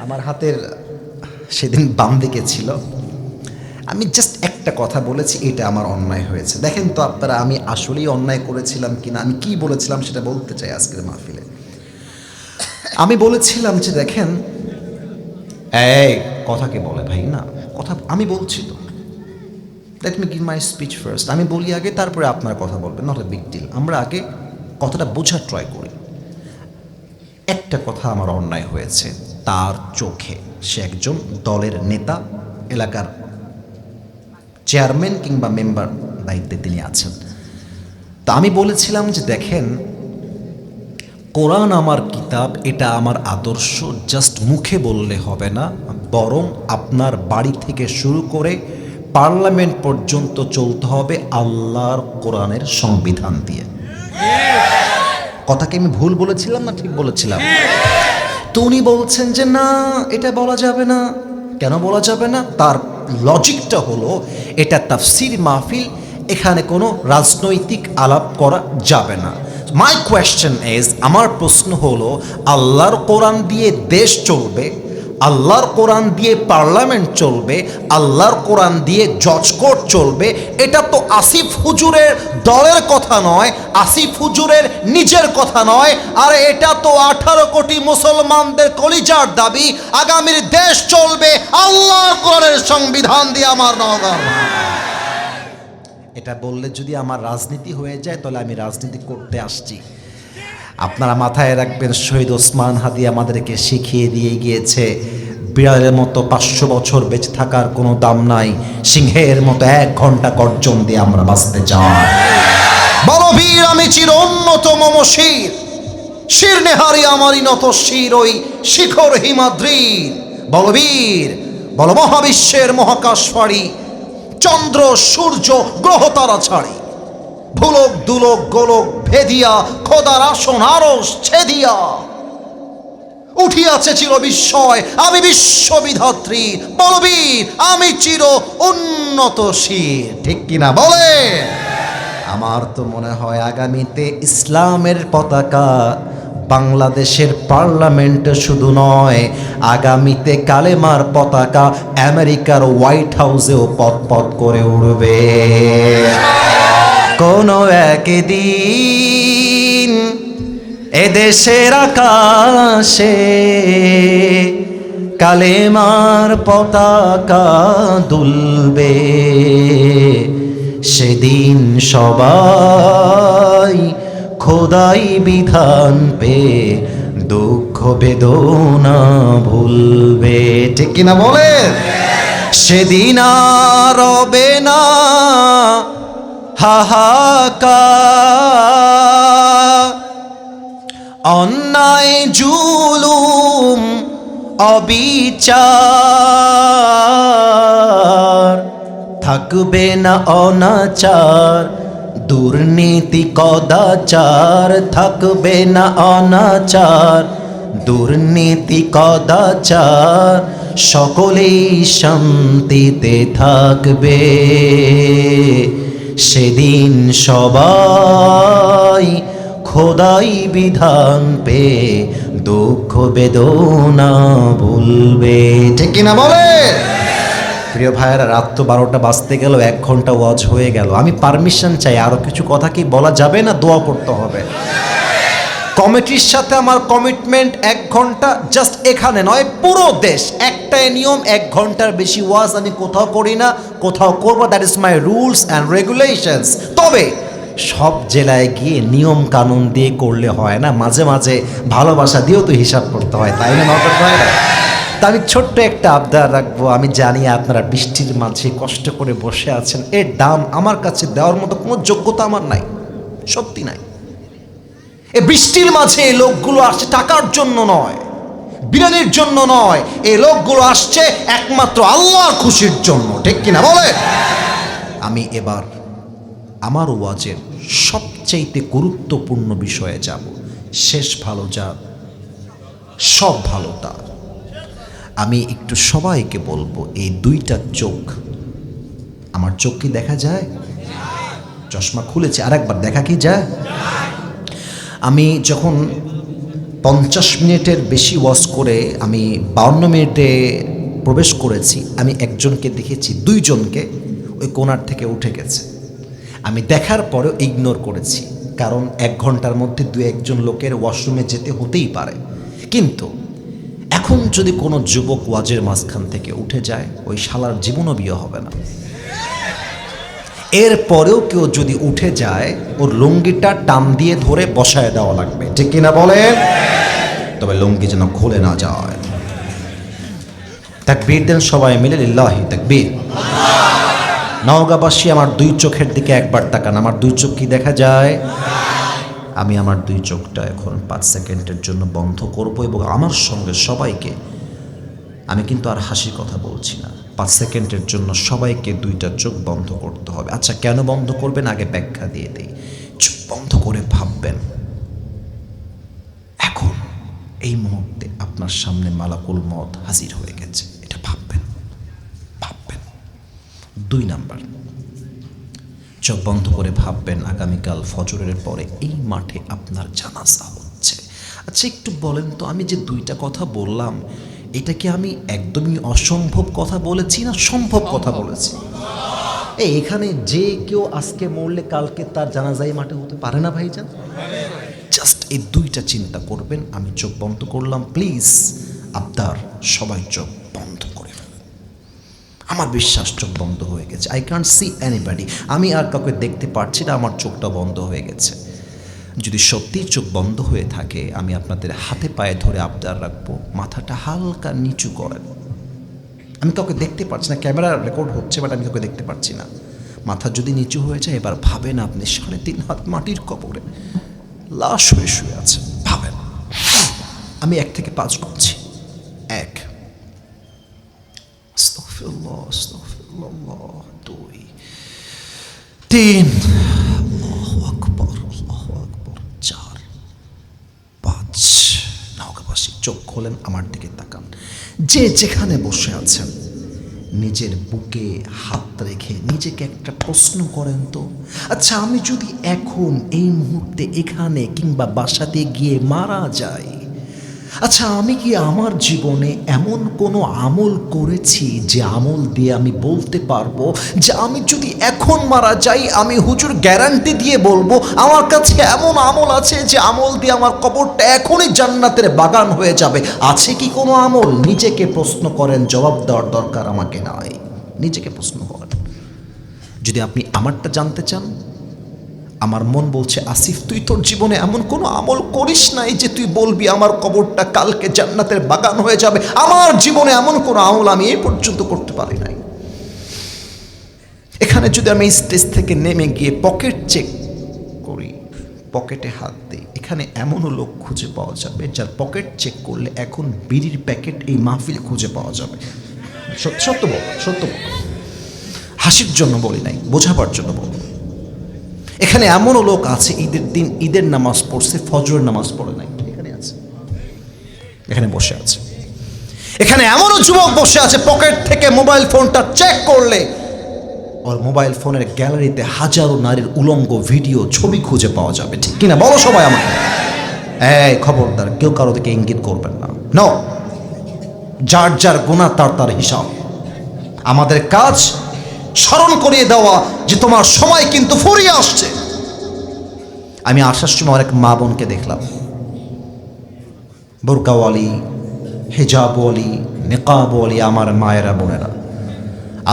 Speaker 1: আমার হাতের সেদিন বাম দিকে ছিল, আমি জাস্ট একটা কথা বলেছি, এটা আমার অন্যায় হয়েছে। দেখেন তো আপনারা আমি আসলেই অন্যায় করেছিলাম কিনা। আমি কি বলেছিলাম সেটা বলতে চাই আজকের মাহফিলে। আমি বলেছিলাম যে দেখেন, এই কথাকে বলে ভাই না, কথা আমি বলছি তো, let me give my speech first. আমি বলি আগে, তারপরে আপনার কথা বলবেন, নট এ বিগ ডিল। আমরা আগে কথাটা বোঝার ট্রাই করি। একটা কথা আমার অন্যায় হয়েছে তার চোখে, সে একজন দলের নেতা, এলাকার চেয়ারম্যান কিংবা মেম্বার দায়িত্বে তিনি আছেন। তা আমি বলেছিলাম যে দেখেন, কোরআন আমার কিতাব, এটা আমার আদর্শ, জাস্ট মুখে বললে হবে না, বরং আপনার বাড়ি থেকে শুরু করে পার্লামেন্ট পর্যন্ত চলতে হবে আল্লাহর কোরআনের সংবিধান দিয়ে। কথাকে আমি ভুল বলেছিলাম না ঠিক বলেছিলাম? তো উনি বলছেন যে না, এটা বলা যাবে না। কেন বলা যাবে না? তার লজিকটা হলো, এটা তাফসির মাহফিল, এখানে কোনো রাজনৈতিক আলাপ করা যাবে না। মাই কোয়েশ্চেন ইজ, আমার প্রশ্ন হলো, আল্লাহর কোরআন দিয়ে দেশ চলবে, আল্লাহর কোরআন দিয়ে পার্লামেন্ট চলবে, আল্লাহর কোরআন দিয়ে জজ কোর্ট চলবে, এটা তো আসিফ হুজুরের দলের কথা নয়, আসিফ হুজুরের নিজের কথা নয়, আর এটা তো 18 কোটি মুসলমানদের কলিজার দাবি। আগামীর দেশ চলবে আল্লাহর কোরআনের সংবিধান দিয়ে। আমার নগর, এটা বললে যদি আমার রাজনীতি হয়ে যায়, তাহলে আমি রাজনীতি করতে আসছি। আপনারা মাথায় রাখবেন, শহীদ ওসমান হাদি আমাদেরকে শিখিয়ে দিয়ে গিয়েছে, বিড়ালের মতো 500 বছর বেঁচে থাকার কোনো দাম নাই, সিংহের মতো 1 ঘন্টা গর্জন দিয়ে আমরা বাঁচতে চাই। বলো বীর আমি চির অন্যতম শির, শির নেহারি আমারই নত শির ওই শিখর হিমাদ্রির। বলো বীর, বলো মহাবিশ্বের মহাকাশ ফাড়ি, চন্দ্র সূর্য গ্রহ তারা ছাড়ি, ভুলক দুলক গোলক ভেদিয়া খোদার আসন আরশ ছেদিয়া, উঠিয়াছে চির বিস্ময়, আমি বিশ্ববিধাত্রী, বলবীর আমি চির উন্নতশীল। ঠিক কিনা বলে? আমার তো মনে হয় আগামীতে ইসলামের পতাকা বাংলাদেশের পার্লামেন্টে শুধু নয়, আগামীতে কালেমার পতাকা আমেরিকার হোয়াইট হাউসেও পথ করে উড়বে। কোনো একদিন এদেশের আকাশে কালেমার পতাকা দুলবে, সেদিন সবাই খোদাই বিধান পে দুঃখ বেদনা ভুলবে। ঠিক কিনা বলে? সেদিন আর রবে না হাহাকার, অন্যায় জুলুম অবিচার, থাকবে না অনাচার দুর্নীতি কদাচার, থাকবে না অনাচার দুর্নীতি কদাচার, সকলেই শান্তিতে থাকবে, সেদিন সবাই খোদাই বিধান পে দুঃখ বেদনা ভুলবে। ঠিক কিনা বলে? প্রিয় ভাইয়েরা, রাত তো 12টা বাজতে গেল, 1 ঘন্টা ওয়াজ হয়ে গেল। আমি পারমিশন চাই, আরো কিছু কথা কি বলা যাবে না? দোয়া করতে হবে। কমিটির সাথে আমার কমিটমেন্ট 1 ঘন্টা, জাস্ট এখানে নয়, পুরো দেশ একটাই নিয়ম, 1 ঘন্টার বেশি ওয়াজ আমি কোথাও করি না, কোথাও করবো। That is my rules and regulations. তবে সব জেলায় গিয়ে নিয়ম কানুন দিয়ে করলে হয় না, মাঝে মাঝে ভালোবাসা দিয়েও তো হিসাব করতে হয়, তাই না নকল ভাইরা? তা আমি ছোট্ট একটা আবদার রাখবো। আমি জানি আপনারা বৃষ্টির মাঝে কষ্ট করে বসে আছেন, এর দাম আমার কাছে দেওয়ার মতো কোনো যোগ্যতা আমার নাই, সত্যি নাই। এই বৃষ্টির মাঝে এই লোকগুলো আসছে টাকার জন্য নয়, বিরিয়ানির জন্য নয়, এই লোকগুলো আসছে একমাত্র আল্লাহর খুশির জন্য। ঠিক কিনা বলে? আমি এবার আমার ওয়াজের সবচাইতে গুরুত্বপূর্ণ বিষয়ে যাব। শেষ ভালো যার, সব ভালো তার। আমি একটু সবাইকে বলবো, এই 2টা চোখ, আমার চোখ কি দেখা যায়? চশমা খুলেছে, আরেকবার দেখা কি যায়? আমি যখন 50 মিনিটের বেশি ওয়াজ করে আমি 52 মিনিটে প্রবেশ করেছি, আমি একজনকে দেখেছি, 2 জনকে ওই কোণার থেকে উঠে গেছে। আমি দেখার পরেও ইগনোর করেছি, কারণ 1 ঘন্টার মধ্যে 2-1 জন লোকের ওয়াশরুমে যেতে হতেই পারে। কিন্তু এখন যদি কোনো যুবক ওয়াজের মাঝখান থেকে উঠে যায়, ওই শালার জীবনও বিয়ে হবে না। এরপরেও কেউ যদি উঠে যায়, ওর লুঙ্গিটা টান দিয়ে ধরে বসায় দেওয়া লাগবে। ঠিক কিনা বলেন? তবে লুঙ্গি যেন খুলে না যায়। তাকবীর দেন সবাই মিলে, লিল্লাহি তাকবীর। নওগাঁবাসী, আমার 2 চোখের দিকে একবার তাকান। আমার 2 চোখ কি দেখা যায়? আমি আমার 2 চোখটা এখন 5 সেকেন্ডের জন্য বন্ধ করব, এবং আমার সঙ্গে সবাইকে, আমি কিন্তু আর হাসির কথা বলছি না, 5 সেকেন্ডের জন্য সবাইকে 2টা চোখ বন্ধ করতে হবে। আচ্ছা, কেন বন্ধ করবেন আগে ব্যাখ্যা দিয়ে দেই। চোখ বন্ধ করে ভাববেন, এখন এই মুহূর্তে আপনার সামনে মালাকুল মউত হাজির হয়ে গেছে, এটা ভাববেন। 2 নাম্বার, চোখ বন্ধ করে ভাববেন আগামীকাল ফজরের পরে এই মাঠে আপনার জানাজা হচ্ছে। আচ্ছা, একটু বলেন তো, আমি যে 2টা কথা বললাম, এটা কি আমি একদমই অসম্ভব কথা বলেছি না সম্ভব কথা বলেছি? এখানে যে কেউ আজকে মরলে কালকে তার জানাজাই মাঠে হতে পারে না ভাইজান? জাস্ট এই 2টা চিন্তা করবেন। আমি চোখ বন্ধ করলাম, প্লিজ আবদার, সবাই চোখ বন্ধ করে ফেলেন। আমার বিশ্বাস চোখ বন্ধ হয়ে গেছে। I can't see anybody. আমি আর কাউকে দেখতে পারছি না, আমার চোখটা বন্ধ হয়ে গেছে। যদি সত্যিই চোখ বন্ধ হয়ে থাকে, আমি আপনাদের হাতে পায়ে ধরে আবদার রাখবো, মাথাটা হালকা নিচু করেন। আমি কাউকে দেখতে পাচ্ছি না, ক্যামেরা রেকর্ড হচ্ছে, বাট আমি কাউকে দেখতে পাচ্ছি না। মাথা যদি নিচু হয়ে যায়, এবার ভাবেন আপনি 3.5 হাত মাটির কবরে লাশ হয়ে শুয়ে আছে। ভাবেন, আমি 1 থেকে 5 করছি। 1, আস্তাগফিরুল্লাহ, আস্তাগফিরুল্লাহ। 2, 3, আল্লাহু আকবার, আল্লাহু আকবার। 4, 5, নওগাঁবাসী চোখ খোলেন, আমার দিকে তাকান। যে যেখানে বসে আছেন নিজের বুকে হাত রেখে নিজেকে একটা প্রশ্ন করেন তো, আচ্ছা আমি যদি এখন এই মুহূর্তে এখানে কিংবা বাসাতে গিয়ে মারা যাই, আচ্ছা আমি কি আমার জীবনে এমন কোনো আমল করেছি যে আমল দিয়ে আমি বলতে পারবো যে আমি যদি এখন মারা যাই, আমি হুজুর গ্যারান্টি দিয়ে বলবো আমার কাছে এমন আমল আছে যে আমল দিয়ে আমার কবরটা এখনই জান্নাতের বাগান হয়ে যাবে? আছে কি কোনো আমল? নিজেকে প্রশ্ন করেন, জবাব দেওয়ার দরকার আমাকে নাই, নিজেকে প্রশ্ন করেন। যদি আপনি আমারটা জানতে চান, আমার মন বলছে আসিফ তুই তোর জীবনে এমন কোনো আমল করিস নাই যে তুই বলবি আমার কবরটা কালকে জান্নাতের বাগান হয়ে যাবে। আমার জীবনে এমন কোনো আমল আমি এই পর্যন্ত করতে পারি নাই। এখানে যদি আমি স্টেজ থেকে নেমে গিয়ে পকেট চেক করি, পকেটে হাত দিই, এখানে এমনও লোক খুঁজে পাওয়া যাবে যার পকেট চেক করলে এখন বিড়ির প্যাকেট এই মাহফিলে খুঁজে পাওয়া যাবে। সত্য বল, সত্য বল, হাসির জন্য বলি নাই, বোঝাবার জন্য বল। এখানে এমনও লোক আছে ঈদের দিন ঈদের নামাজ পড়ছে, ফজরের নামাজ পড়ে নাই, এখানে আছে, এখানে বসে আছে। এখানে এমনও যুবক বসে আছে পকেট থেকে মোবাইল ফোনটা চেক করলে ওর মোবাইল ফোনের গ্যালারিতে হাজারো নারীর উলঙ্গ ভিডিও ছবি খুঁজে পাওয়া যাবে। ঠিক কিনা বলো সবাই আমাকে? এই খবরদার, কেউ কারো দিকে ইঙ্গিত করবেন না। নো, যার যার গুনাহ তার তার হিসাব। আমাদের কাজ স্মরণ করিয়ে দেওয়া যে তোমার সময় কিন্তু ফুরিয়ে আসছে। আমি আসার সময় অনেক মা বোনকে দেখলাম, বোরকাওয়ালি, হেজাবওয়ালি, নেকাবওয়ালি, আমার মায়েরা, বোনেরা।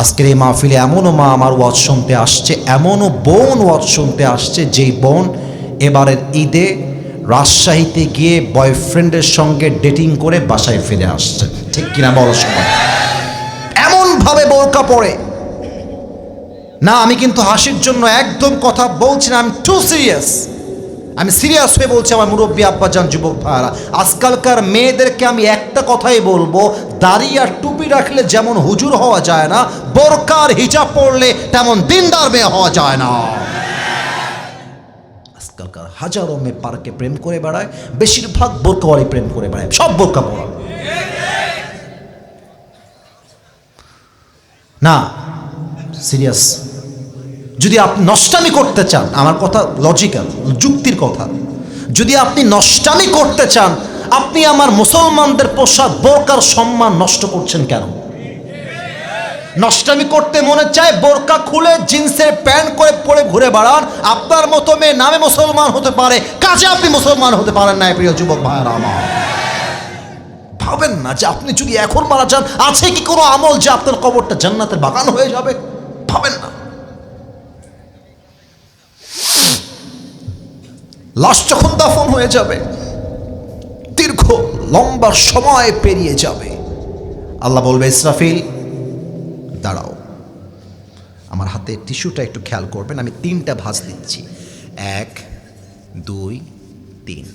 Speaker 1: আজকের এই মাহফিলে এমনও মা আমার ওয়াজ শুনতে আসছে, এমনও বোন ওয়াজ শুনতে আসছে যেই বোন এবারের ঈদে রাজশাহীতে গিয়ে বয়ফ্রেন্ডের সঙ্গে ডেটিং করে বাসায় ফিরে আসছে। ঠিক কিনা বলো সবাই? এমনভাবে বোরকা পরে না, আমি কিন্তু হাসির জন্য একদম কথা বলছি না, আমি টু সিরিয়াস। আমি সিরিয়াস হয়ে বলছি আমার মুরব্বী আব্বাজান, যুবক ভাইরা, আজকালকার মেয়েদেরকে আমি একটা কথাই বলবো, দাড়ি আর টুপি রাখলে যেমন হুজুর হওয়া যায় না, বোরকার হিজাব পড়লে তেমন দিনদার মেয়ে হওয়া যায় না। আজকালকার হাজারো মেয়ে পার্কে প্রেম করে বেড়ায়, বেশিরভাগ বোরকাওয়ালি প্রেম করে বেড়ায়, সব বোরকা পরা না। সিরিয়াস। যদি আপনি নষ্টামি করতে চান, আমার কথা লজিক্যাল, যুক্তির কথা, যদি আপনি নষ্টামি করতে চান, আপনি আমার মুসলমানদের পোশাক বোরকার সম্মান নষ্ট করছেন কেন? নষ্টামি করতে মনে চায় বোরকা খুলে জিন্সের প্যান্ট করে পরে ঘুরে বেড়ান। আপনার মতো মেয়ে নামে মুসলমান হতে পারে, কাজে আপনি মুসলমান হতে পারেন না। প্রিয় যুবক ভাইয়েরা আমার, ভাবেন না যে আপনি যদি এখন মারা যান, আছে কি কোনো আমল যে আপনার কবরটা জান্নাতের বাগান হয়ে যাবে? ভাবেন না। লাশ যখন দাফন হয়ে যাবে, দীর্ঘ লম্বা সময় পেরিয়ে যাবে, আল্লাহ বলবে ইসরাফিল দাঁড়াও। আমার হাতে টিস্যুটা একটু খেয়াল করবেন, আমি 3টা ভাঁজ দিচ্ছি, 1 2 3।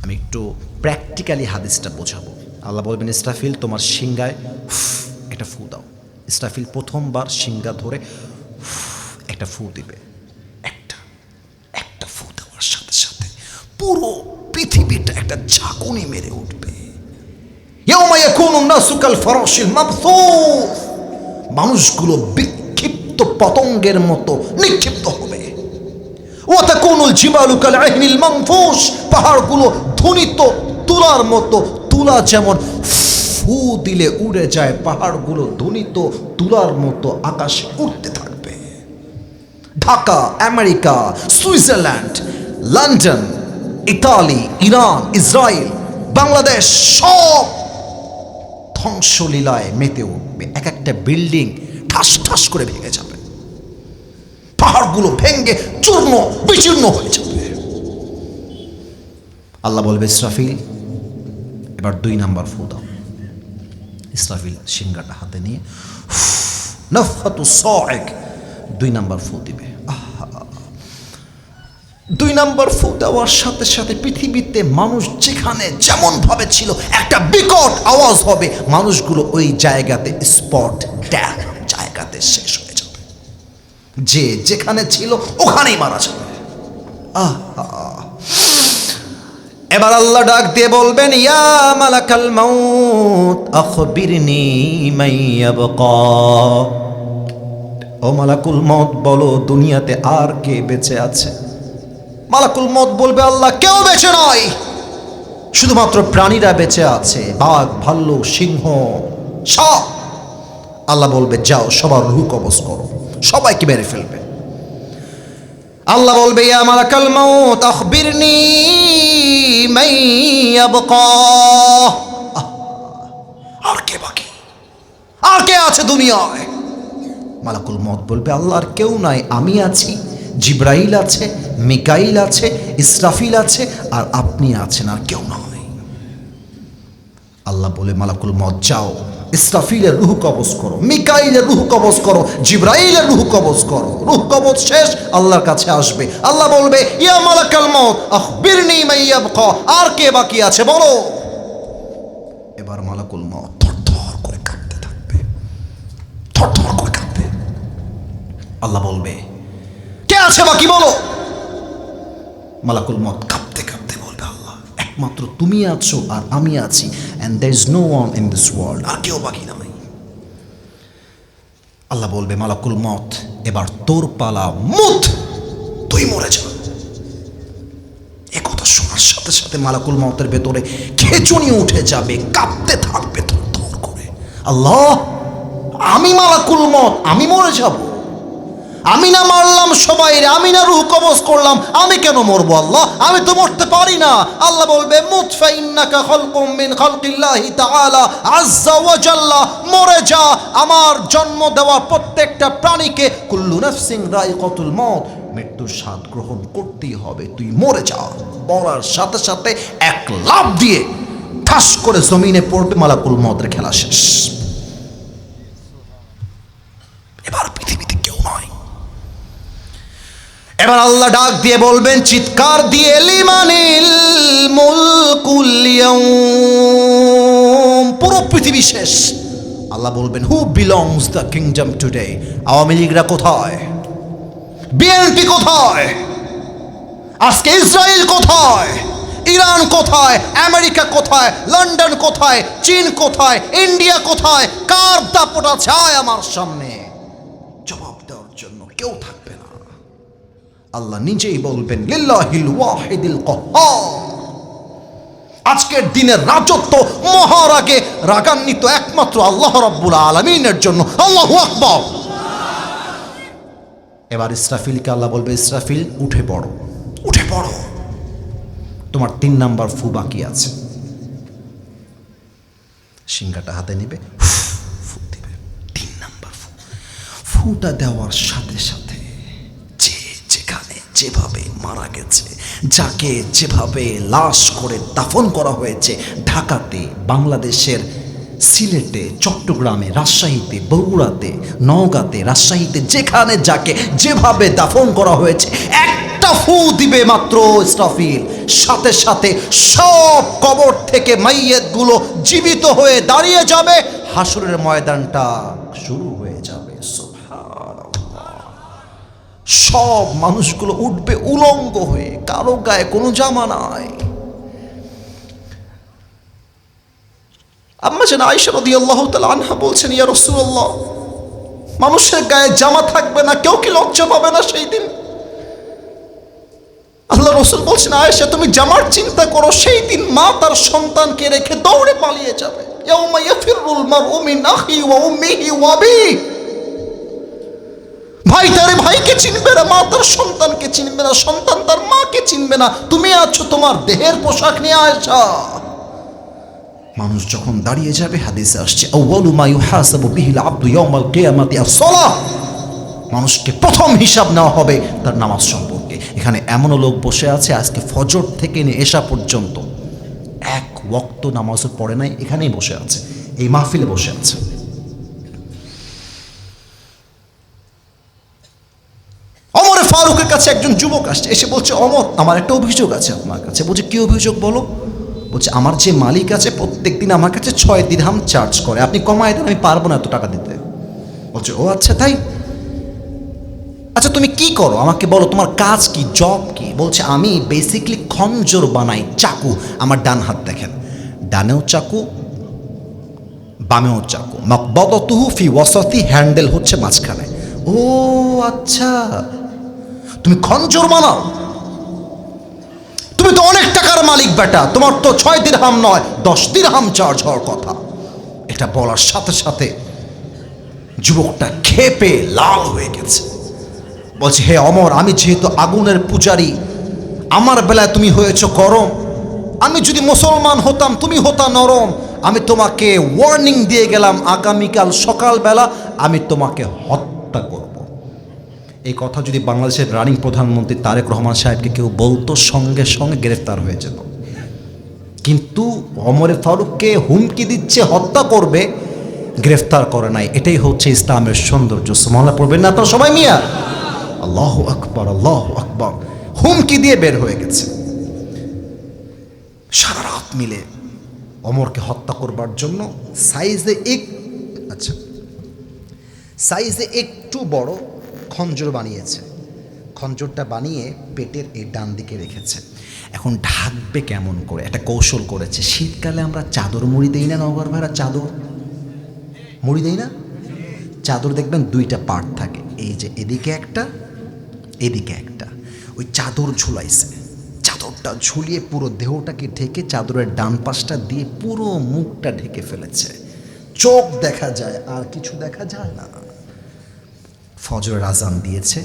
Speaker 1: আমি একটু প্র্যাকটিক্যালি হাদিসটা বোঝাবো। আল্লাহ বলবেন ইসরাফিল তোমার সিংহায় একটা ফু দাও। ইসরাফিল প্রথমবার সিংহা ধরে একটা ফু দিবে। একটা ফু দেওয়ার সাথে সাথে পুরো পৃথিবীটা একটা ঝাঁকুনি মেরে উঠবে। ইয়াউমা ইয়াকুনু নাসু কাল ফারাশিল মাবথুস, মানুষগুলো বিক্ষিপ্ত পতঙ্গের মতো নিক্ষিপ্ত হবে। ওয়া তাকুনুল জিবালু কাল আহনিল মানফুস, পাহাড়গুলো ধ্বনিত তুলার মতো, তুলা যেমন ফু দিলে উড়ে যায়, পাহাড়গুলো ধ্বনিত তুলার মতো আকাশে উঠতে থাকবে। Dhaka, America, Switzerland, London, Italy, Iran, Israel, Bangladesh সব ধ্বংসলীলায় মেতে উঠবে। এক একটা বিল্ডিং ঠাস ঠাস করে ভেঙে যাবে, পাহাড়গুলো ভেঙে চূর্ণ বিচূর্ণ হয়ে যাবে। আল্লাহ বলবে ইসরাফিল এবার 2 নাম্বার ফু দাও। ইসরাফিল সিংহাটা হাতে নিয়ে নাফহাতু সাইক 2 নাম্বার ফু দিবে। 2 নাম্বার ফু দেওয়ার সাথে সাথে পৃথিবীতে মানুষ যেখানে যেমন ভাবে ছিল একটা বিকট আওয়াজ হবে, মানুষগুলো ওই জায়গাতে স্পট ড্যাড জায়গাতে শেষ হয়ে যাবে, যে যেখানে ছিল ওখানেই মারা যাবে। এবার আল্লাহ ডাক দিয়ে বলবেন, ইয়া মালাকাল মাউত আখবিরনি মাইয়াবকা। ও মালাকুল মউত, বলো দুনিয়াতে আর কে বেঁচে আছে? মালাকুল মউত বলবে, আল্লাহ কেউ বেঁচে নয়, শুধুমাত্র প্রাণীরা বেঁচে আছে, বাঘ, ভাল্লুক, সিংহ সব। আল্লাহ বলবে, যাও সবার রূহ কবজ করো, সবাইকে মেরে ফেলবে। আল্লাহ বলবে, ইয়া মালাকাল মাউত আখবিরনি মাইয়াবকা। আর কে বাকি, আর কে আছে দুনিয়ায়? মালাকুল মউত বলবে, আল্লাহ আর কেউ নাই, আমি আছি, জিব্রাইল আছে, মিকাইল আছে, ইসরাফিল আছে, আর আপনি আছেন, আর কেউ নয়। আল্লাহ বলে, মালাকুল মউত যাও, ইসরাফিলের রূহ কবজ করো, মিকাইলের রূহ কবজ করো, জিব্রাইলের রূহ কবজ করো। রূহ কবজ শেষ, আল্লাহর কাছে আসবে। আল্লাহ বলবে, ইয়া মালাকাল মউত আখবিরনি মাইয়াবকা। আর কে বাকি আছে বলো। এবার মালাকুল মউত থরথর করে কাঁপতে থাকবে, থরথর করে কাঁপবে। আল্লাহ বলবে, কে আছে বাকি বলো। মালাকুল মউত কাঁপতে কাঁপতে বলবে, আল্লাহ একমাত্র তুমি আছো আর আমি আছি, and there is no one in this world, আর কেউ বাকি নাই। আল্লাহ বলবে, মালাকুল মউত এবার তোর পালা, মুত, তুই মরে যা। এ কথা শোনার সাথে সাথে মালাকুল মউতের ভেতরে খেচুনি উঠে যাবে, কাঁপতে থাকবে থরথর করে। আল্লাহ, আমি মালাকুল মউত, আমি মরে যাব? আমি না মারলাম সবাই, আমি না রূহ কবজ করলাম, আমি কেন মরবো আল্লাহ? আমি তো মরতে পারি না। আল্লাহ বলবে, মুত ফাইন্নাকা খালকুম মিন খালকিল্লাহি তাআলা আযজা ওয়া জাল্লা। মরে যা, আমার জন্ম দেওয়া প্রত্যেকটা প্রাণীকে কুল্লু নাফসিন রাইকাতুল মউত, মৃত্যুর স্বাদ গ্রহণ করতেই হবে, তুই মরে যা। বলার সাথে সাথে এক লাফ দিয়ে ঠাস করে জমিনে পড়বে, মালাকুল মউতের খেলা শেষ। এবার পৃথিবীতে কেউ নয়। এবার আল্লাহ ডাক দিয়ে বলবেন, চিৎকার দিয়ে, লিমানিল মুলকুল ইয়াউম। পুরো পৃথিবী শেষ। আল্লাহ বলবেন, who belongs the kingdom today. Awami লীগরা কোথায়? বিএনপি কোথায়? আজকে ইসরায়েল কোথায়? ইরান কোথায়? আমেরিকা কোথায়? লন্ডন কোথায়? চীন কোথায়? ইন্ডিয়া কোথায়? কার দাপট আছে আমার সামনে? জবাব দেওয়ার জন্য কেউ থাকবে না। আল্লাহ নিজেই বলবেন, লিল্লাহিল ওয়াহিদিল কাহ্হার। আজকের দিনের রাজত্ব মহারাগে রাগান্বিত একমাত্র আল্লাহ রাব্বুল আলামিনের জন্য। আল্লাহু আকবার। এবার ইসরাফিলকে আল্লাহ বলবে, ইসরাফিল উঠে পড়ো, উঠে পড়ো, তোমার 3 নাম্বার ফু বাকি আছে। সিংহাটা হাতে নেবে, ফু দিবে, 3 নাম্বার ফু। ফুটা দেওয়ার সাথে সাথে যেভাবে মারা গেছে, যাকে যেভাবে লাশ করে দাফন করা হয়েছে, ঢাকাতে, বাংলাদেশের সিলেটে, চট্টগ্রামে, রাজশাহীতে, বগুড়াতে, নওগাঁতে, রাজশাহীতে, যেখানে যাকে যেভাবে দাফন করা হয়েছে, একটা ফু দিবে মাত্র ইসরাফিল, সাথে সাথে সব কবর থেকে মাইয়াতগুলো জীবিত হয়ে দাঁড়িয়ে যাবে, হাসরের ময়দানটা শুরু হয়ে যাবে। সব মানুষগুলো উঠবে উলঙ্গ হয়ে, কারো গায়ে কোনো জামা নাই। আম্মা জান আয়েশা রাদিয়াল্লাহু তাআলা আনহা বলছেন, ইয়া রাসূলুল্লাহ, মানুষের গায়ে জামা থাকবে না, কেউ কি লজ্জা পাবে না সেই দিন? আল্লাহ রাসূল বলছেন, আয়েশা তুমি জামার চিন্তা করো, সেই দিন মা তার সন্তানকে রেখে দৌড়ে পালিয়ে যাবে। ইয়াউমা ইয়াফিরুল মারউ মিন আখি ওয়া উম্মিহি ওয়া আবিহি। ভাই তার ভাইকে চিনবে না, মা তার সন্তানকে চিনবে না, সন্তান তার মাকে চিনবে না। তুমি আছো তোমার দেহের পোশাক নিয়ে আয়েশা। মানুষ যখন দাঁড়িয়ে যাবে, হাদিসে আসছে, আউয়ালু মা ইউহাসাবু বিহিল আবদু ইয়াউমাল কিয়ামাতি আস-সালাহ। মানুষকে প্রথম হিসাব নেওয়া হবে তার নামাজ সম্পর্কে। এখানে এমনও লোক বসে আছে, আজকে ফজর থেকে নিয়ে এশা পর্যন্ত এক ওয়াক্ত নামাজও পড়ে নাই, এখানেই বসে আছে, এই মাহফিলে বসে আছে। ওমর ফারুকের কাছে একজন যুবক আসছে, এসে বলছে, ওমর আমার একটা অভিযোগ আছে আপনার কাছে। বলছে, কি অভিযোগ বলো? বলছে, আমার যে মালিক আছে প্রত্যেক দিন আমার কাছে 6 দিরহাম চার্জ করে, আপনি কমায় দেন, আমি পারবো না এত টাকা দিতে। বলছে, ও আচ্ছা তাই? আচ্ছা তুমি কি করো আমাকে বলো, তোমার কাজ কি, জব কি? বলছে আমি বেসিকলি খঞ্জর বানাই, চাকু। আমার ডান হাত দেখেন, ডানেও চাকু বামেও চাকু, মাকবাদাতুহু ফি ওয়াসাতি, হ্যান্ডেল হচ্ছে মাঝখানে। ও আচ্ছা, তুমি খঞ্জর বানাও? তুমি তো অনেক টাকার মালিক বেটা, তোমার তো 6 দিরহাম নয় 10 দিরহাম চার্জ হওয়ার কথা। এটা বলার সাথে সাথে যুবকটা ক্ষেপে লাল হয়ে গেছে। বলছে হে অমর, আমি যেহেতু আগুনের পূজারী, আমার বেলায় তুমি হয়েছ গরম। আমি যদি মুসলমান হতাম, তুমি হতা নরম। আমি তোমাকে ওয়ার্নিং দিয়ে গেলাম, আগামীকাল সকালবেলা আমি তোমাকে হত্যা করব। এই কথা যদি বাংলাদেশের রানিং প্রধানমন্ত্রী তারেক রহমান সাহেবকে কেউ বলতো, সঙ্গে সঙ্গে গ্রেফতার হয়ে যেত। কিন্তু ওমর ফারুককে হুমকি দিচ্ছে, হত্যা করবে, গ্রেফতার করে নাই। এটাই হচ্ছে ইসলামের সৌন্দর্য। সুবহানাল্লাহ পড়বেন না আপনারা সবাই মিয়া? আল্লাহু আকবার, আল্লাহু আকবার। হুমকি দিয়ে বের হয়ে গেছে। সারা রাত মিলে ওমরকে হত্যা করবার জন্য সাইজে একটু বড় খঞ্জর বানিয়েছে। খঞ্জরটা বানিয়ে পেটের এই ডান দিকে রেখেছে। এখন ঢাকবে কেমন করে, একটা কৌশল করেছে। শীতকালে আমরা চাদর মুড়ি দেই না নগর ভাড়া, চাদর মুড়ি দেই না? চাদর দেখবেন 2টা পার্ট থাকে, এই যে এদিকে একটা এদিকে একটা। ওই চাদর ঝুলাইছে, চাদরটা ঝুলিয়ে পুরো দেহটাকে ঢেকে চাদরের ডান পাশটা দিয়ে পুরো মুখটা ঢেকে ফেলেছে। চোখ দেখা যায়, আর কিছু দেখা যায় না। ফজরের আজান দিয়েছে,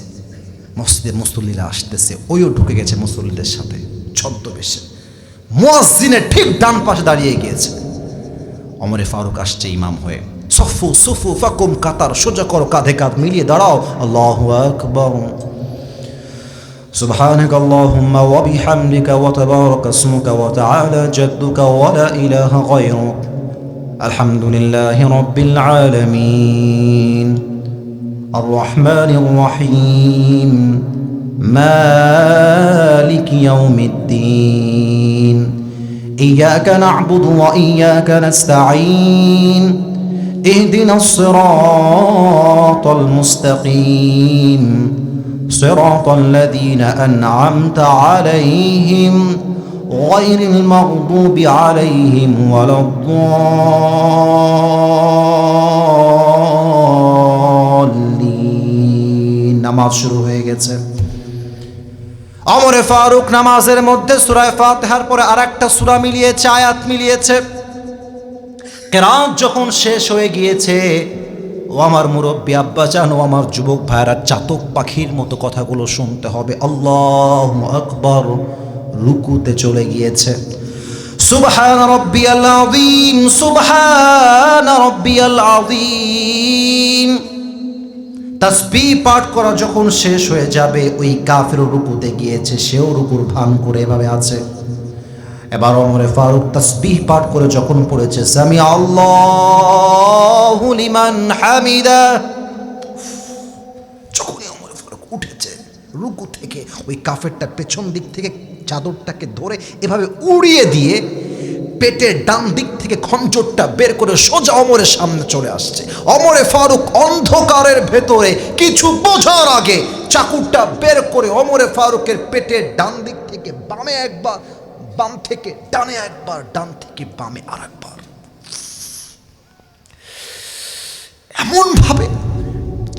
Speaker 1: মসজিদের মুসল্লিরা আসতেছে, ওইও ঢুকে গেছে মুসল্লিদের সাথে ছদ্মবেশে। মুয়াজ্জিনের ঠিক ডান পাশে দাঁড়িয়ে গিয়েছে। ওমরে ফারুক আসছে ইমাম হয়ে, সফু সুফু ফাকুম, কাতার সোজা করো, কাঁধে কাঁধ মিলিয়ে দাঁড়াও। আল্লাহু আকবার। سبحانك اللهم وبحمدك وتبارك اسمك وتعالى جدك ولا إله غيرك الحمد لله رب العالمين الرحمن الرحيم مالك يوم الدين إياك نعبد وإياك نستعين اهدنا الصراط المستقيم صراط الذين أنعمت عليهم غير المغضوب عليهم ولا الضالين। নামাজ শুরু হয়ে গেছে। ওমর ফারুক নামাজের মধ্যে সূরা ফাতিহার পরে আরেকটা সূরা মিলিয়েছে, আয়াত মিলিয়েছে। কিরাত যখন শেষ হয়ে গিয়েছে, ও আমার মুরব্বী আব্বাজান, ও আমার যুবক ভাইরা, চাতক পাখির মতো কথাগুলো শুনতে হবে। আল্লাহু আকবার। রুকুতে চলে গিয়েছে। সুবহান রাব্বিয়াল আযীম, সুবহান রাব্বিয়াল আযীম। তাসবিহ পাঠ করা যখন শেষ হয়ে যাবে, ওই কাফের রুকুতে গিয়েছে, সেও রুকুর ভান করে এভাবে আছে। এবার ওমরে ফারুক তাসবিহ পাঠ করে যখন পড়েছে, সামি আল্লাহু লিমান হামিদা, যখনই ওমরে ফারুক উঠেছে রুকু থেকে, ওই কাফেরটা পেছন দিক থেকে চাদরটাকে ধরে এভাবে উড়িয়ে দিয়ে পেটের ডান দিক থেকে খঞ্জরটা বের করে সোজা ওমরের সামনে চলে আসছে। ওমরে ফারুক অন্ধকারের ভেতরে কিছু বোঝার আগে চাকুটা বের করে ওমরে ফারুকের পেটের ডান দিক থেকে বামে একবার, বাম থেকে ডানে একবার, ডান থেকে বামে আরেকবার, এমন ভাবে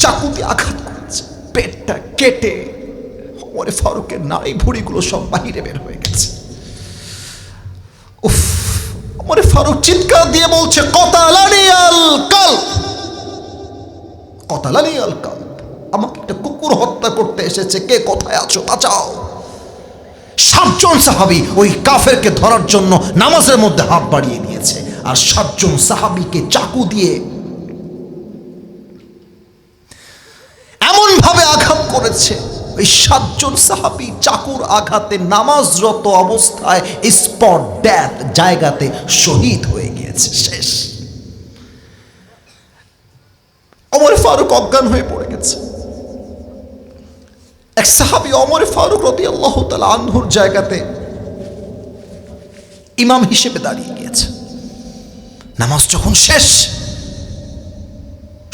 Speaker 1: চাকু দিয়ে আঘাত করেছে, পেটটা কেটে ওমরে ফারুকের নাড়ি ভুঁড়িগুলো সব বাহিরে বের হয়ে গেছে। উফ! ওমরে ফারুক চিৎকার দিয়ে বলছে, কতালানি আল কালব, কতালানি আল কালব, আমাকে একটা কুকুর হত্যা করতে এসেছে, কে কোথায় আছো, বাঁচাও। 7 জন সাহাবী ওই কাফেরকে ধরার জন্য নামাজের মধ্যে হাত বাড়িয়ে দিয়েছে, আর 7 জন সাহাবীকে চাকু দিয়ে এমন ভাবে আঘাত করেছে, ওই 7 জন সাহাবী চাকুর আঘাতে নামাজরত অবস্থায় স্পট ডেথ, জায়গাতে শহীদ হয়ে গিয়েছে, শেষ। ওমর ফারুক অজ্ঞান হয়ে পড়ে গেছে। এক সাহাবী ওমর ফারুক রাদিয়াল্লাহু তাআলা আনহুর জায়গাতে ইমাম হিসেবে দাঁড়িয়ে গিয়েছে। নামাজ যখন শেষ,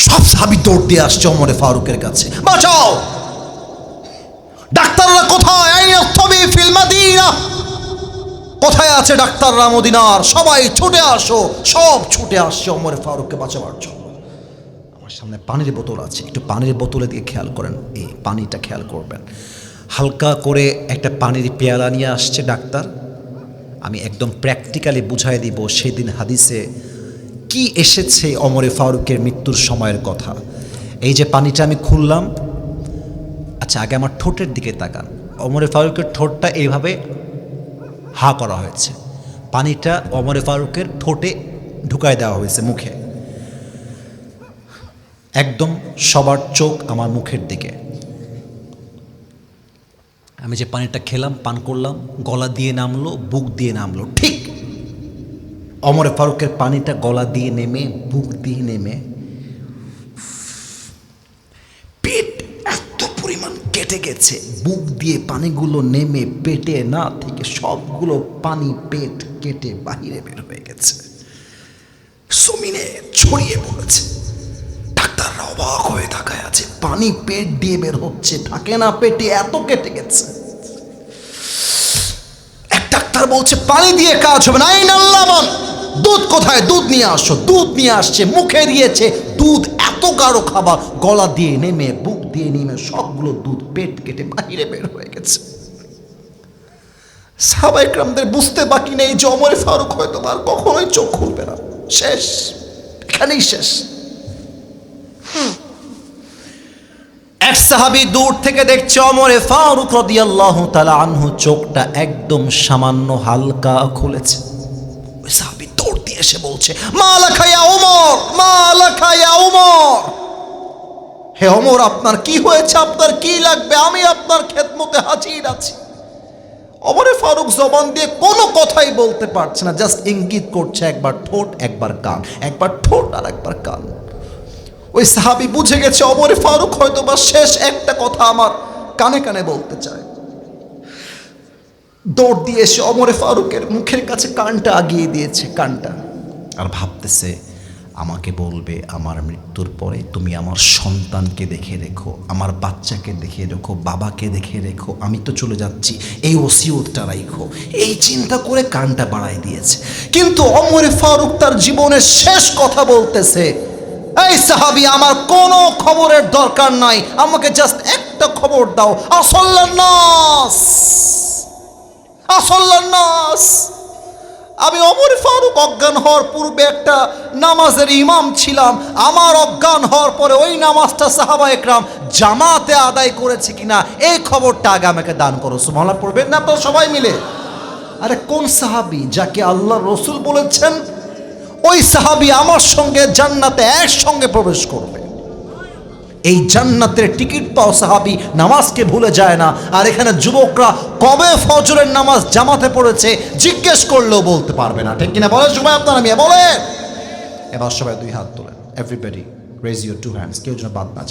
Speaker 1: সব সাহাবী দৌড় দিয়ে আসছে ওমর ফারুকের কাছে, বাঁচাও। মাদিনা। কোথায় আছে ডাক্তাররা মদিনার? সবাই ছুটে আসো। সব ছুটে আসছে ওমর ফারুককে বাঁচাবার জন্য। আমার সামনে পানির বোতল আছে, একটু পানির বোতলের দিকে খেয়াল করেন, এই পানিটা খেয়াল করবেন। হালকা করে একটা পানির পেয়ালা নিয়ে আসছে ডাক্তার। আমি একদম প্র্যাকটিক্যালি বুঝাই দিব সেদিন হাদিসে কি এসেছে ওমরে ফারুকের মৃত্যুর সময়ের কথা। এই যে পানিটা আমি খুললাম, আচ্ছা আগে আমার ঠোঁটের দিকে তাকান। ওমরে ফারুকের ঠোঁটটা এইভাবে হা করা হয়েছে, পানিটা ওমরে ফারুকের ঠোঁটে ঢুকায় দেওয়া হয়েছে মুখে। একদম সবার চোখ আমার মুখের দিকে। আমি যে পানিটা খেলাম, পান করলাম, গলা দিয়ে নামলো, বুক দিয়ে নামলো। ঠিক ওমরে ফারুকের পানিটা গলা দিয়ে নেমে বুক দিয়ে নেমে পেট এত পরিমাণ কেটে গেছে, বুক দিয়ে পানিগুলো নেমে পেটে না থেকে সবগুলো পানি পেট কেটে বাহিরে বের হয়ে গেছে, জমিনে ছড়িয়ে পড়েছে। ডাক্তাররা অবাক হয়ে তাকায় আছে, পানি পেট দিয়ে বের হচ্ছে, থাকে না পেটে, এত কেটে গেছে। এক ডাক্তার বলছে পানি দিয়ে কাজ হবে না, আইন আল্লাহ মান, দুধ কোথায়? দুধ নিয়ে আসো। দুধ নিয়ে আসছে, মুখে দিয়েছে দুধ, এত গাঢ় খাবার, গলা দিয়ে নেমে বুক দিয়ে নেমে সবগুলো দুধ পেট কেটে বাহিরে বের হয়ে গেছে। সাহাবায়ে কেরামদের বুঝতে বাকি নেই যে ওমর ফারুক হয়তো আর কখনোই চোখ খুলবে না, শেষ, এখানেই শেষ। এক সাহাবী দূর থেকে দেখছে ওমর ফারুক রাদিয়াল্লাহু তাআলা আনহু চোখটা একদম সামান্য হালকা খুলেছে। ওই সাহাবী দৌড় দিয়ে এসে বলছে, মালাকা ইয়া ওমর, মালাকা ইয়া ওমর, হে ওমর আপনার কি হয়েছে? আপনার কি লাগবে? আমি আপনার খেদমতে হাজির আছি। ওমর ফারুক জবান দিয়ে কোনো কথাই বলতে পারছে না, জাস্ট ইঙ্গিত করছে, একবার ঠোঁট একবার কান, একবার ঠোঁট আর একবার কান। ওই সাহাবী বুঝে গেছে ওমর ফারুক হয়তো বা শেষ একটা কথা আমার কানে কানে বলতে চায়। দৌড় দিয়ে এসে ওমর ফারুকের মুখের কাছে কানটা আগিয়ে দিয়েছে, কানটা, আর ভাবতেছে আমাকে বলবে আমার মৃত্যুর পরে তুমি আমার সন্তানকে দেখে রেখো, আমার বাচ্চাকে দেখে রেখো, বাবাকে দেখে রেখো, আমি তো চলে যাচ্ছি, এই ওসিয়তটা রাখো। এই চিন্তা করে কানটা বাড়াই দিয়েছে। কিন্তু ওমর ফারুক তার জীবনের শেষ কথা বলতেছে, এই সাহাবী আমার কোনো খবরের দরকার নাই, আমাকে জাস্ট একটা খবর দাও, আসল্লান নাস, আসল্লান নাস। আমি ওমর ফারুক অজ্ঞান হওয়ার পূর্বে একটা নামাজের ইমাম ছিলাম, আমার অজ্ঞান হওয়ার পরে ওই নামাজটা সাহাবায়ে কেরাম জামাতে আদায় করেছে কিনা এই খবরটা আগে আমাকে দান করো। সুবহানাল্লাহ পড়বেন না আপনারা সবাই মিলে? আরে কোন সাহাবী যাকে আল্লাহ রসুল বলেছেন ওই সাহাবী আমার সঙ্গে জান্নাতে একসঙ্গে প্রবেশ করবে। এই জান্নাতের টিকিট পাও সাহাবী নামাজকে ভুলে যায় না। আর এখানে যুবকরা কবে ফজরের নামাজ জামাতে পড়েছে জিজ্ঞেস করলেও বলতে পারবে না, ঠিক কিনা বলে সবাই? আপনারা মিয়া বলে। এবার সবাই দুই হাত তোলেন, everybody raise your two hands, কেউ যেন বাদ না যায়।